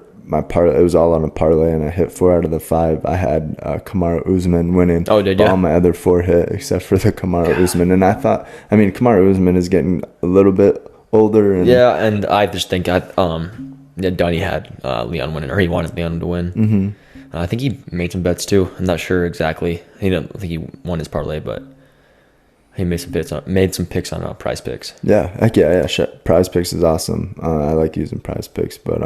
it was all on a parlay, and I hit 4 out of the 5. I had Kamaru Usman winning. Oh, did you? All my other 4 hit except for the Kamaru Usman, and I thought, Kamaru Usman is getting a little bit older. And I just think Donnie had Leon winning, or he wanted Leon to win. Mm-hmm. I think he made some bets too. I'm not sure exactly. I don't think he won his parlay, but he made some picks on Prize Picks. Yeah, heck yeah. Prize Picks is awesome. I like using Prize Picks. But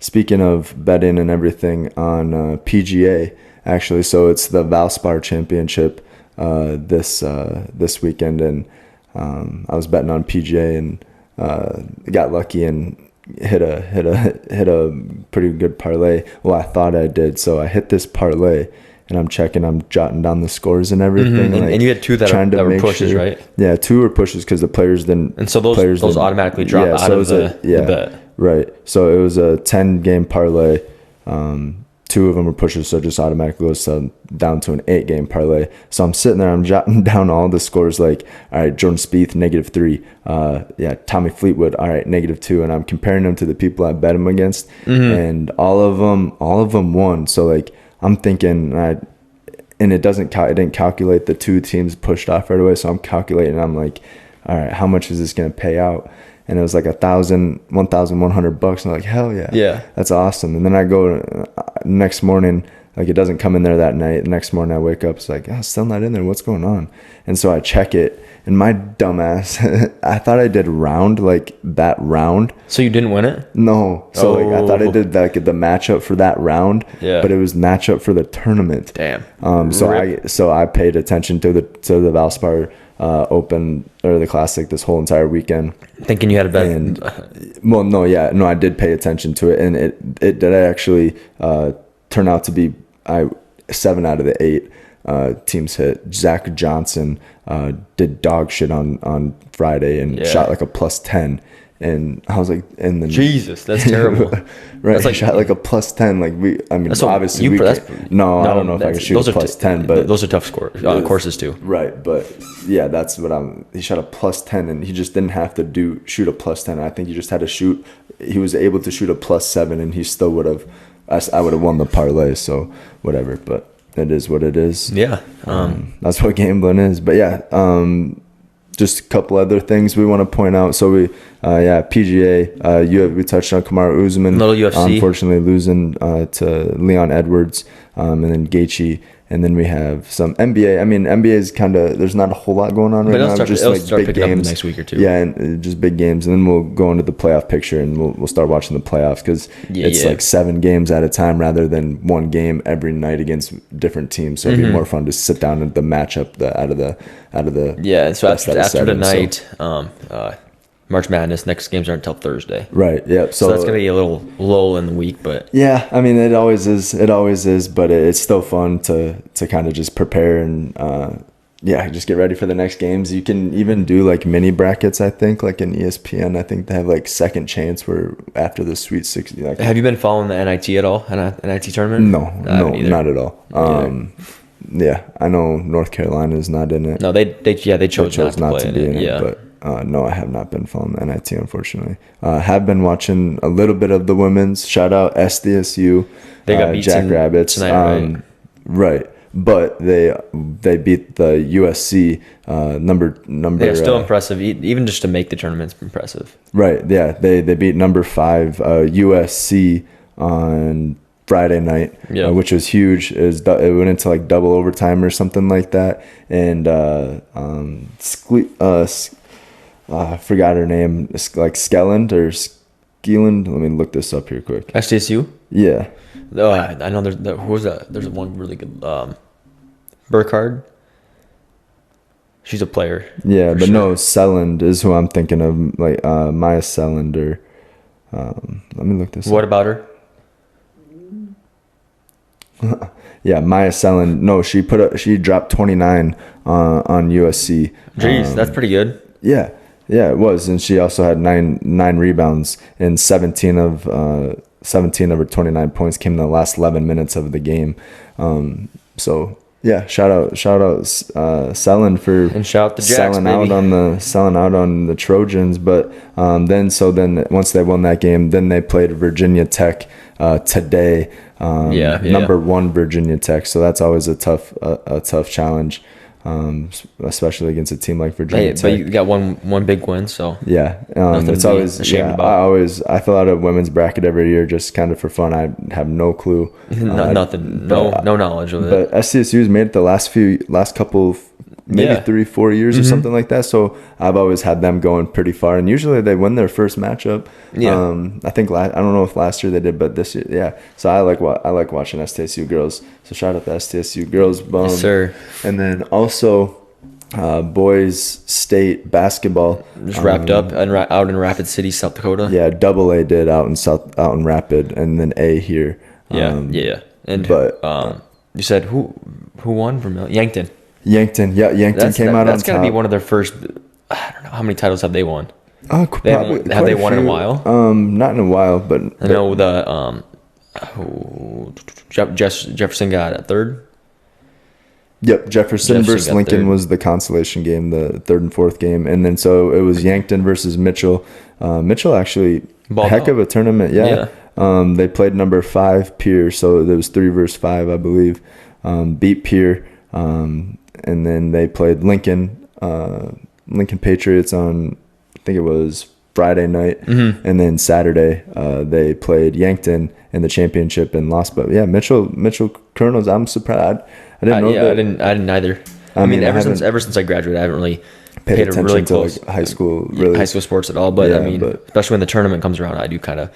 speaking of betting and everything on PGA, actually, so it's the Valspar Championship this weekend, and I was betting on PGA and got lucky and hit a pretty good parlay. Well, I thought I did. So I hit this parlay. And I'm jotting down the scores and everything. Mm-hmm. And you had 2 that were pushes, right? Yeah, 2 were pushes because the players didn't. And so those automatically drop out of the bet. Right. So it was a 10-game parlay. 2 of them were pushes, so it just automatically goes down to an 8-game parlay. So I'm sitting there, I'm jotting down all the scores like, all right, Jordan Spieth, -3. Tommy Fleetwood, all right, -2. And I'm comparing them to the people I bet them against. Mm-hmm. And all of them won. So like, I'm thinking, and it didn't calculate the 2 teams pushed off right away. So I'm calculating. I'm like, all right, how much is this gonna pay out? And it was like $1,100. I'm like, hell yeah, that's awesome. And then I go next morning, like it doesn't come in there that night. The next morning I wake up, it's like, oh, it's still not in there. What's going on? And so I check it, and my dumbass, I thought I did that round. So you didn't win it? No. So I thought I did like the matchup for that round, but it was matchup for the tournament. Damn. So I paid attention to the Valspar Open or the Classic this whole entire weekend, thinking you had a bet. And I did pay attention to it, and it did actually turn out to be 7 out of the 8 teams hit. Zach Johnson did dog shit on Friday and shot like a +10. And I was like, and then Jesus, that's terrible. Right, that's like shot like a +10. Like obviously I don't know if I can shoot a +10, but those are tough courses too. Right, but yeah, that's what he shot a +10, and he just didn't have to shoot a +10. I think he just had to shoot. He was able to shoot a +7, and he still would have. I would have won the parlay. So whatever, but it is what it is. Yeah, that's what gambling is. But yeah, just a couple other things we want to point out. So we, PGA, we touched on Kamaru Usman. Little UFC. Unfortunately losing to Leon Edwards, and then Gaethje. And then we have some NBA. I mean, NBA is kind of, there's not a whole lot going on right now. It'll start big games next week or two. Yeah, and just big games. And then we'll go into the playoff picture, and we'll start watching the playoffs, because it's like 7 games at a time rather than 1 game every night against different teams. So it'd be more fun to sit down at the matchup out of the yeah. So after tonight, March Madness, next games aren't until Thursday. Right. Yep. So that's gonna be a little lull in the week, but yeah, I mean, it always is. But it's still fun to kind of just prepare and yeah, just get ready for the next games. You can even do like mini brackets, I think, like in ESPN. I think they have like second chance where after the Sweet 16. Like, Have you been following the NIT at all? NIT tournament? no, I haven't either. not at all. Yeah, I know North Carolina is not in it. No, they chose not to play in it. Yeah. But no, I have not been following the NIT, unfortunately. Have been watching a little bit of the women's. Shout out SDSU. They got beat Jackrabbits tonight, right? But they beat the USC number. They're still impressive, even just to make the tournament's impressive. Right. Yeah. They beat number 5 USC on Friday night, which was huge. It went into like double overtime or something like that, and I forgot her name. It's like Skelland or Skeeland. Let me look this up here quick. SDSU? Yeah. Oh, I know. Who was that? There's one really good. Burkhardt. She's a player. Yeah, but sure. No, Selland is who I'm thinking of. Like Maya Selland or. Let me look this up. What about her? Yeah, Maya Selland. No, she dropped 29 on USC. Jeez, that's pretty good. Yeah, it was, and she also had nine rebounds, and 17 of her 29 points came in the last 11 minutes of the game. So yeah, shout out Selland for and shout the Jacks, selling out on the Trojans. But then once they won that game, then they played Virginia Tech today. Number 1 Virginia Tech. So that's always a tough challenge. Especially against a team like Virginia Tech. But you got one big win, so yeah. It's always I fill out a women's bracket every year just kind of for fun. I have no clue, no knowledge of it. But SCSU's made it the last couple, maybe 3-4 years or something like that. So I've always had them going pretty far, and usually they win their first matchup. I think I don't know if last year they did, but this year, yeah. So I like watching STSU girls. So shout out to STSU girls, yes, sir. And then also boys state basketball just wrapped up out in Rapid City, South Dakota. Yeah, AA did out in Rapid, and then A here. And you said who won from Yankton? Yankton came out on top. That's got to be one of their first. I don't know how many titles have they won. Have they won in a while? Not in a while, but I know the Jefferson got a third. Yep, Jefferson versus Lincoln was the consolation game, the third and fourth game, and then so it was Yankton versus Mitchell. Mitchell actually heck of a tournament. Yeah. They played number 5 Pierre, so there was 3 versus 5, I believe. Beat Pierre. And then they played Lincoln Patriots on, I think it was Friday night, and then Saturday they played Yankton in the championship and lost. But yeah, Mitchell Colonels, I'm surprised. I didn't know that. I didn't either. I mean, ever since I graduated, I haven't really paid a really close to like high school sports at all. But especially when the tournament comes around, I do kind of.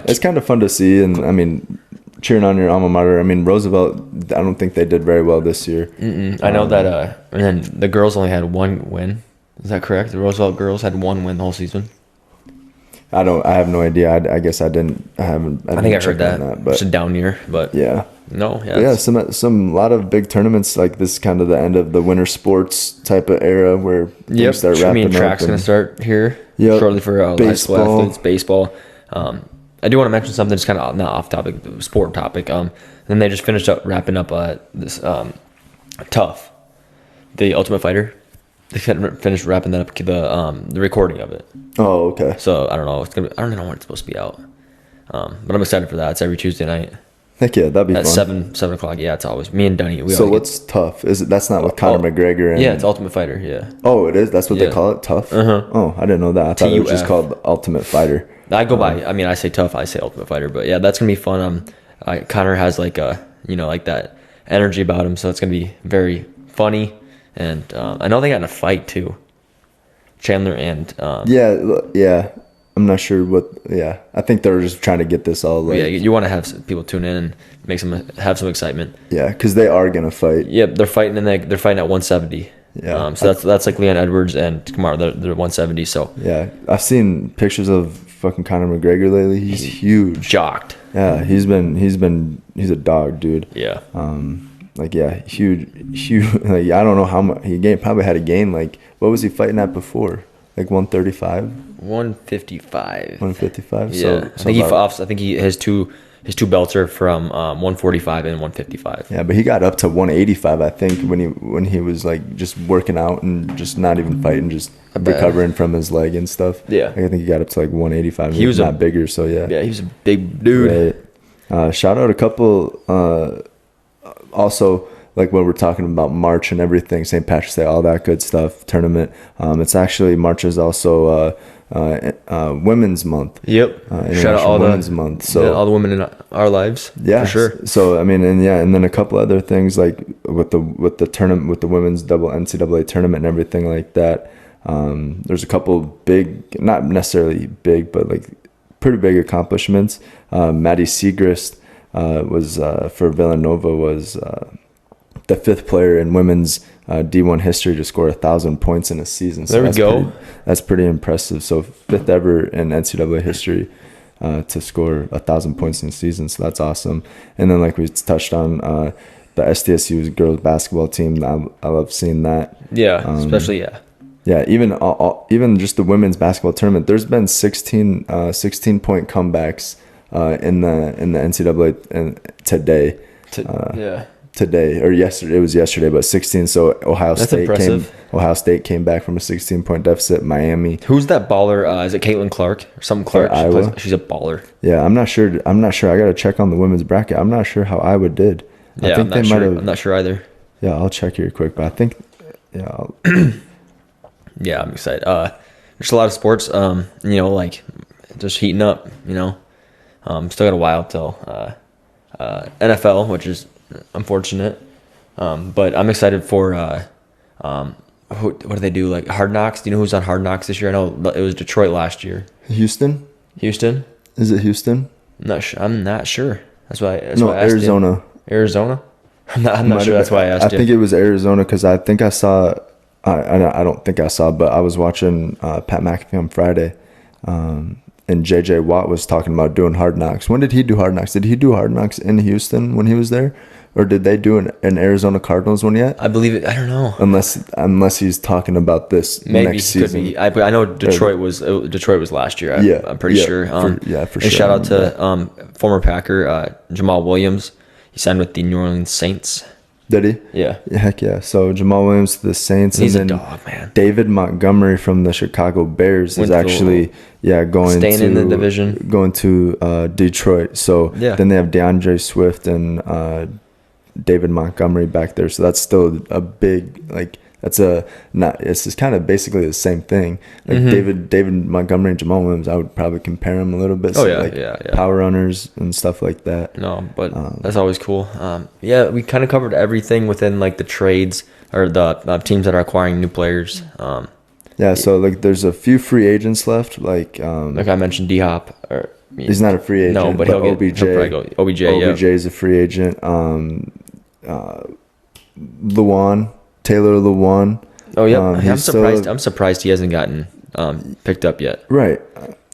It's kind of fun to see, and I mean, cheering on your alma mater. I mean, Roosevelt, I don't think they did very well this year. I know that, and then the girls only had 1 win. Is that correct? The Roosevelt girls had 1 win the whole season. I have no idea. I guess I think I heard that. But it's a down year, but yeah. No, yeah. Yeah, some lot of big tournaments like this, kind of the end of the winter sports type of era where things start wrapping up. Track's going to start here shortly for high school athletes, baseball. I do want to mention something that's kind of not off topic, sport topic. Then they just finished up wrapping up this Tough, the Ultimate Fighter. They finished wrapping that up, the recording of it. Oh, okay. So I don't know. I don't know when it's supposed to be out. But I'm excited for that. It's every Tuesday night. Heck yeah, that'd be fun. At 7 o'clock. Yeah, it's always me and Dunny. What's Tough? That's not with Conor McGregor? Yeah, it's Ultimate Fighter. Yeah. Oh, it is. That's what they call it, Tough. Oh, I didn't know that. I thought it was just called Ultimate Fighter. I go by. I mean, I say Tough. I say Ultimate Fighter. But yeah, that's gonna be fun. Conor has like that energy about him, so it's gonna be very funny. And I know they got in a fight too. Chandler and yeah. I'm not sure what. Yeah, I think they're just trying to get this all. Like, yeah, you want to have people tune in and make have some excitement. Yeah, because they are gonna fight. Yep, they're fighting and they're fighting at 170. Yeah. So that's like Leon Edwards and Kamara. They're 170. So yeah, I've seen pictures of fucking Conor McGregor lately. He's huge. Jocked. Yeah, he's a dog, dude. Yeah. like yeah, huge. Like I don't know how much probably had to gain. Like what was he fighting at before? Like 135, 155. 155. Yeah, So I think his two belts are from 145 and 155. yeah, but he got up to 185. I think when he was like just working out and just not even fighting, just recovering from his leg and stuff. Yeah, like, I think he got up to like 185. He was not bigger, so yeah. Yeah, he was a big dude. Right. Shout out a couple. Also, like when we're talking about March and everything, St. Patrick's Day, all that good stuff, tournament. It's actually March is also Women's Month. Yep. Shout out all Women's Month. So all the women in our lives. Yeah, for sure. So I mean, and then a couple other things like with the tournament, with the women's double NCAA tournament and everything like that. There's a couple big, not necessarily big, but like pretty big accomplishments. Maddie Siegrist was for Villanova was the 5th player in women's D1 history to score 1,000 points in a season. So there we go. That's pretty impressive. So 5th ever in NCAA history to score 1,000 points in a season. So that's awesome. And then like we touched on the SDSU's girls basketball team. I love seeing that. Yeah, especially Yeah, even just the women's basketball tournament. There's been 16 point comebacks in the NCAA today. Today or yesterday, it was yesterday, but 16. So Ohio State came back from a 16-point deficit. Miami. Who's that baller? Is it Caitlin Clark or something? Clark. She's a baller. Yeah, I'm not sure. I gotta check on the women's bracket. I'm not sure how Iowa did. Yeah, I think they might have. I'm not sure either. Yeah, I'll check here quick, but I think. Yeah. Yeah, I'm excited. There's a lot of sports. Like just heating up. Still got a while till NFL, which is unfortunate. But I'm excited for what do they do? Like Hard Knocks. Do you know who's on Hard Knocks this year? I know it was Detroit last year. Houston? Is it Houston? I'm not sure. That's why I asked Arizona. You. Arizona? I'm not sure. That's why I asked you. I think it was Arizona because I think I saw. I don't think I saw, but I was watching Pat McAfee on Friday, and JJ Watt was talking about doing Hard Knocks. When did he do Hard Knocks? Did he do Hard Knocks in Houston when he was there? Or did they do an Arizona Cardinals one yet? I believe it. I don't know. Unless he's talking about this next season. Maybe. I know Detroit was last year. I'm pretty sure. For sure. And shout out to former Packer Jamal Williams. He signed with the New Orleans Saints. Did he? Yeah. Heck yeah. So Jamal Williams to the Saints. He's and then a dog, man. David Montgomery from the Chicago Bears is actually staying in the division. Going to Detroit. So then they have DeAndre Swift and David Montgomery back there. So that's still a big it's just kind of basically the same thing. Like David Montgomery and Jamal Williams, I would probably compare them a little bit. Power runners and stuff like that. No, but that's always cool. We kind of covered everything within like the trades or the teams that are acquiring new players. So like there's a few free agents left. Like I mentioned, D-Hop. He's not a free agent. No, but OBJ. He'll probably go. OBJ is a free agent. Taylor Lewan. Oh yeah, I'm surprised. I'm surprised he hasn't gotten picked up yet. Right.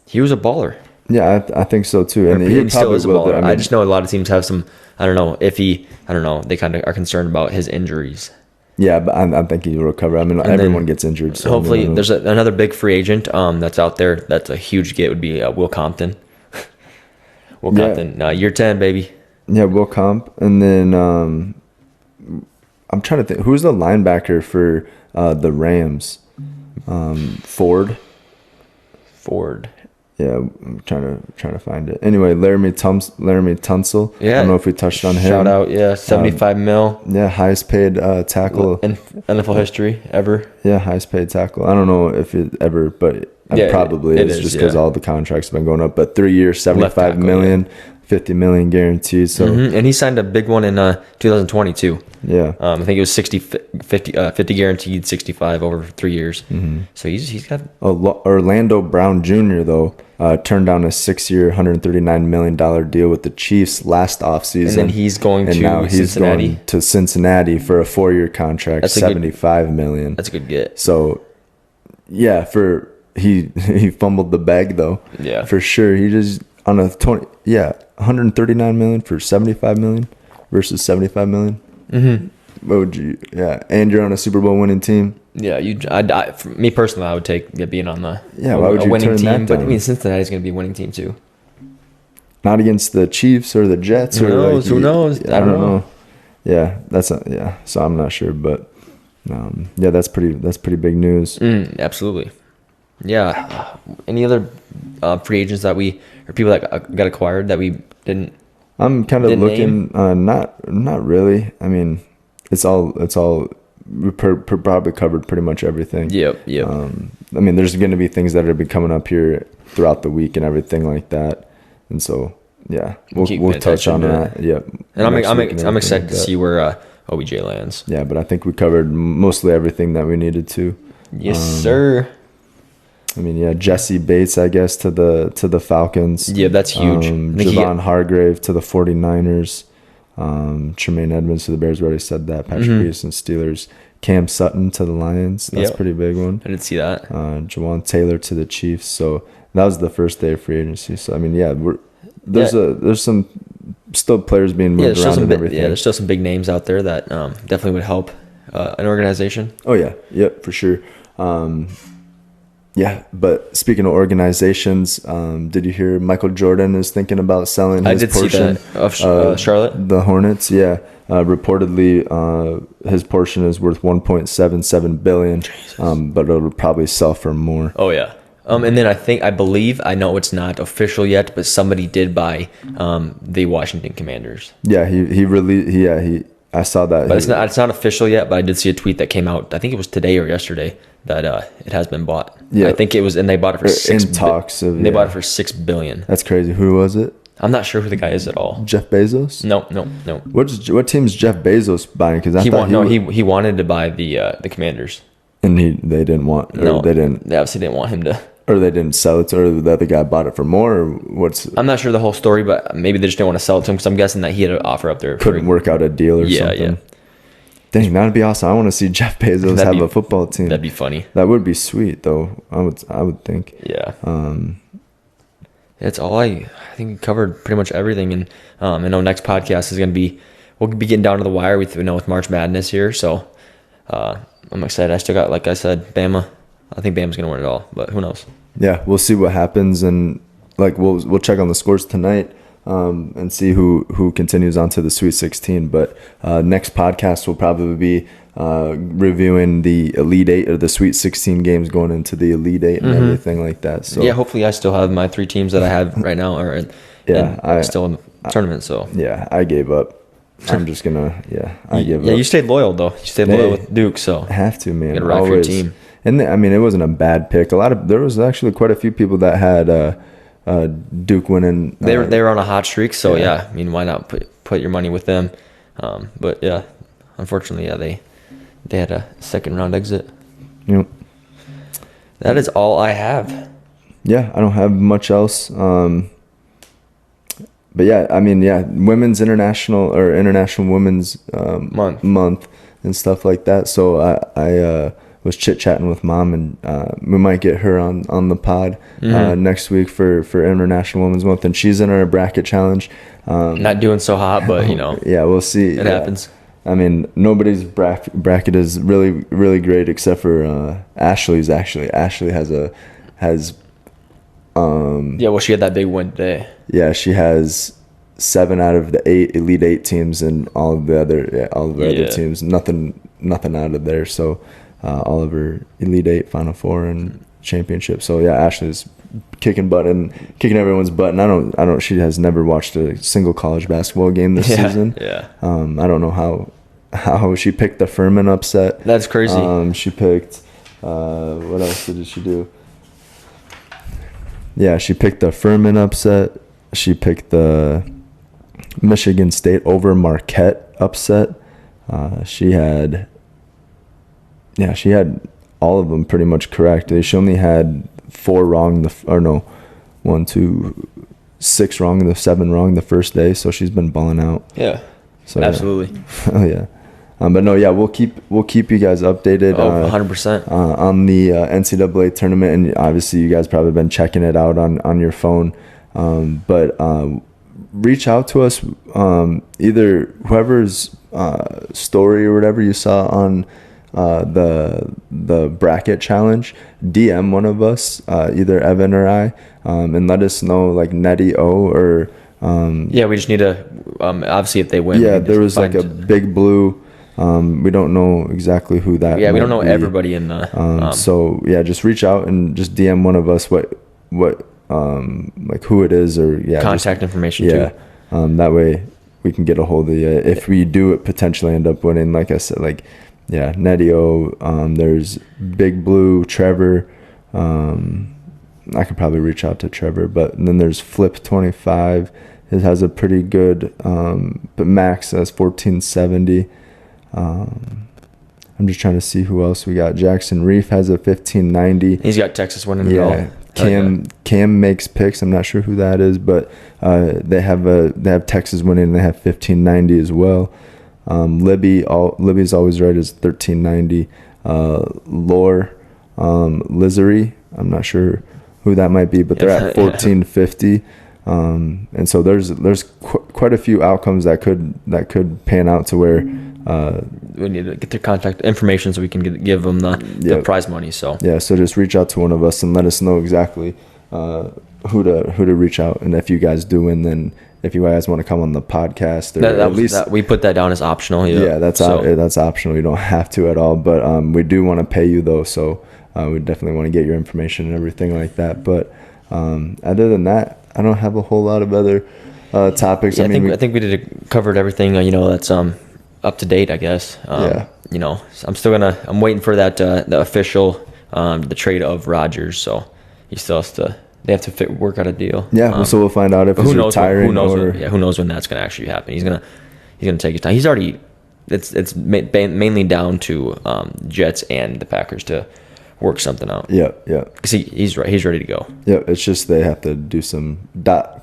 He was a baller. Yeah, I think so too. And he still is a baller. I just know a lot of teams have some. I don't know. They kind of are concerned about his injuries. Yeah, but I think he will recover. I mean, everyone gets injured. So hopefully, there's another big free agent that's out there. That's a huge get. Would be Will Compton. Compton, year 10, baby. Yeah, Will Comp, and then I'm trying to think who's the linebacker for the Rams. Ford. Yeah, I'm trying to find it. Anyway, Laramie Tunsil. Yeah, I don't know if we touched on him. Shout out, $75 million. Yeah, highest paid tackle in NFL history ever. Yeah, highest paid tackle. I don't know if it ever, but it probably is just because all the contracts have been going up. But 3 years, $75 million. 50 million guaranteed. So and he signed a big one in 2022. Yeah. I think it was 50 guaranteed, 65 over 3 years. So he's got Orlando Brown Jr. though turned down a 6-year, $139 million deal with the Chiefs last offseason. And then he's going to Cincinnati for a 4-year contract, $75 million. That's a good get. So yeah, he fumbled the bag though. Yeah. For sure. He just on a 139 million for 75 million versus 75 million. What would you? Yeah, and you're on a Super Bowl winning team. Yeah, for me personally, I would take being on the why would you winning turn team. that But I down? mean, Cincinnati's going to be a winning team too. Not against the Chiefs or the Jets. Who knows? Who knows? I don't know. Yeah, yeah. So I'm not sure, but yeah, that's pretty big news. Absolutely. Yeah. Any other free agents that or people that got acquired that we didn't? I'm kind of looking. Not really. I mean, it's all. We probably covered pretty much everything. Yep. I mean, there's going to be things that are be coming up here throughout the week and everything like that, and so yeah, we'll touch on that. Yep. And I'm excited to see where OBJ lands. Yeah, but I think we covered mostly everything that we needed to. Yes, sir. I mean, yeah, Jesse Bates, I guess, to the Falcons. Yeah, that's huge. Javon Hargrave to the 49ers. Tremaine Edmonds to the Bears. We already said that. Patrick Peterson, Steelers. Cam Sutton to the Lions. That's a pretty big one. I didn't see that. Jawan Taylor to the Chiefs. So that was the first day of free agency. So I mean, yeah, there's some still players being moved around and everything. Yeah, there's still some big names out there that definitely would help an organization. Oh yeah, yep, for sure. Yeah, but speaking of organizations, did you hear Michael Jordan is thinking about selling his portion of Charlotte? The Hornets, yeah. Reportedly, his portion is worth $1.77 billion, but it'll probably sell for more. Oh, yeah. And then I believe, I know it's not official yet, but somebody did buy the Washington Commanders. Yeah, I saw that. But it's not official yet, but I did see a tweet that came out, I think it was today or yesterday, that it has been bought. Yeah. I think it was, and they bought it for they bought it for $6 billion. That's crazy. Who was it? I'm not sure who the guy is at all. Jeff Bezos? No. What team's Jeff Bezos buying? Because he wanted to buy the Commanders, and they didn't want. They didn't. They obviously didn't want him to. Or they didn't sell it, or the other guy bought it for more. Or what's? I'm not sure the whole story, but maybe they just didn't want to sell it to him because I'm guessing that he had an offer up there. Couldn't work out a deal or something. Yeah. Dang, that'd be awesome. I want to see Jeff Bezos have a football team. That'd be funny. That would be sweet, though. I would think. Yeah. That's all I think we covered pretty much everything, and I know next podcast is gonna be we'll be getting down to the wire. We know with March Madness here, so I'm excited. I still got, like I said, Bama. I think Bama's gonna win it all, but who knows? Yeah, we'll see what happens, and like we'll check on the scores tonight. And see who continues on to the Sweet 16. But next podcast will probably be reviewing the Elite 8 or the Sweet 16 games going into the Elite 8 and everything like that. So yeah, hopefully I still have my 3 teams that I have right now are still in the tournament. So yeah, I gave up. I'm just gonna I give up. Yeah, you stayed loyal though. You stayed loyal with Duke, so I have to, man. You gotta rock for your team. And I mean, it wasn't a bad pick. There was actually quite a few people that had. Duke winning. They were on a hot streak, so yeah. I mean, why not put your money with them? But yeah, unfortunately, they had a second round exit. Yep. That is all I have. Yeah, I don't have much else. But yeah, I mean, women's international women's month and stuff like that. So I was chit-chatting with Mom, and we might get her on the pod next week for International Women's Month, and she's in our bracket challenge. Not doing so hot, but yeah, we'll see. It happens. I mean, nobody's bracket is really, really great except for Ashley's. Actually, Ashley has well, she had that big win today. Yeah, she has 7 out of the 8 Elite 8 teams, and all of the other teams, nothing out of there. So. All of her Elite 8, Final 4, and championship. So yeah, Ashley's kicking everyone's butt. And I don't. She has never watched a single college basketball game this season. Yeah. I don't know how she picked the Furman upset. That's crazy. She picked. What else did she do? Yeah, she picked the Furman upset. She picked the Michigan State over Marquette upset. She had all of them pretty much correct. She only had 4 wrong, 6 wrong and 7 wrong the first day, so she's been balling out. Yeah, so absolutely. Oh yeah, but no, yeah, we'll keep you guys updated. 100% on the NCAA tournament, and obviously you guys probably been checking it out on your phone. But reach out to us. Either whoever's story or whatever you saw on the bracket challenge, DM one of us, either Evan or I, and let us know, like Nettie O or we just need to obviously if they win. Yeah, there was like a big blue. We don't know exactly who that. Yeah, we don't know be. everybody in the. So yeah, just reach out and just DM one of us what like who it is, or contact information too. That way we can get a hold of you if we do potentially end up winning. Like I said, like Netio, there's Big Blue, Trevor. I could probably reach out to Trevor, but then there's Flip 25. It has a pretty good, but Max has 1470. I'm just trying to see who else we got. Jackson Reef has a 1590. He's got Texas winning it all. Cam makes picks. I'm not sure who that is, but they have Texas winning, and they have 1590 as well. Libby's always right, is 1390. Lore, Lizery, I'm not sure who that might be, but they're at 1450. And so there's quite a few outcomes that could pan out to where we need to get their contact information so we can give them the prize money. So so just reach out to one of us and let us know exactly who to reach out. And if you guys do win, then if you guys want to come on the podcast, or at least we put that down as optional. That's optional. You don't have to at all, but we do want to pay you though. So we definitely want to get your information and everything like that. But other than that, I don't have a whole lot of other topics. I think we covered everything. That's up to date, I guess. I'm waiting for that the official the trade of Rodgers. So he still has to. They have to work out a deal. Yeah, so we'll find out if he's retiring. Who knows when that's going to actually happen? He's gonna take his time. He's already. It's mainly down to Jets and the Packers to work something out. Yeah. Because he's right. He's ready to go. Yeah, it's just they have to do some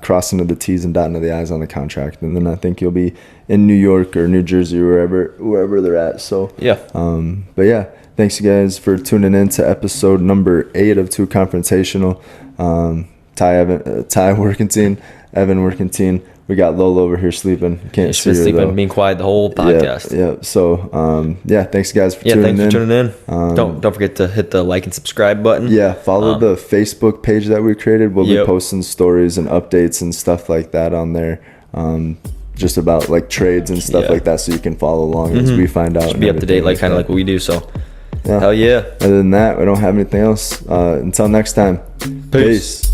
crossing of the T's and dotting of the I's on the contract, and then I think he'll be in New York or New Jersey or wherever they're at. So yeah. But yeah, thanks you guys for tuning in to episode number 8 of TEW Confrontational. Ty Warkenthien, Evan Warkenthien. We got Lola over here sleeping. Can't see her sleeping, though. Being quiet the whole podcast. Yeah. So thanks guys for tuning in. Thanks for tuning in. Don't forget to hit the like and subscribe button. Yeah, follow the Facebook page that we created. We'll be posting stories and updates and stuff like that on there. Just about like trades and stuff like that, so you can follow along as we find out. Just be up to date, like kind of like what we do. So hell yeah. Other than that, we don't have anything else. Until next time. Peace.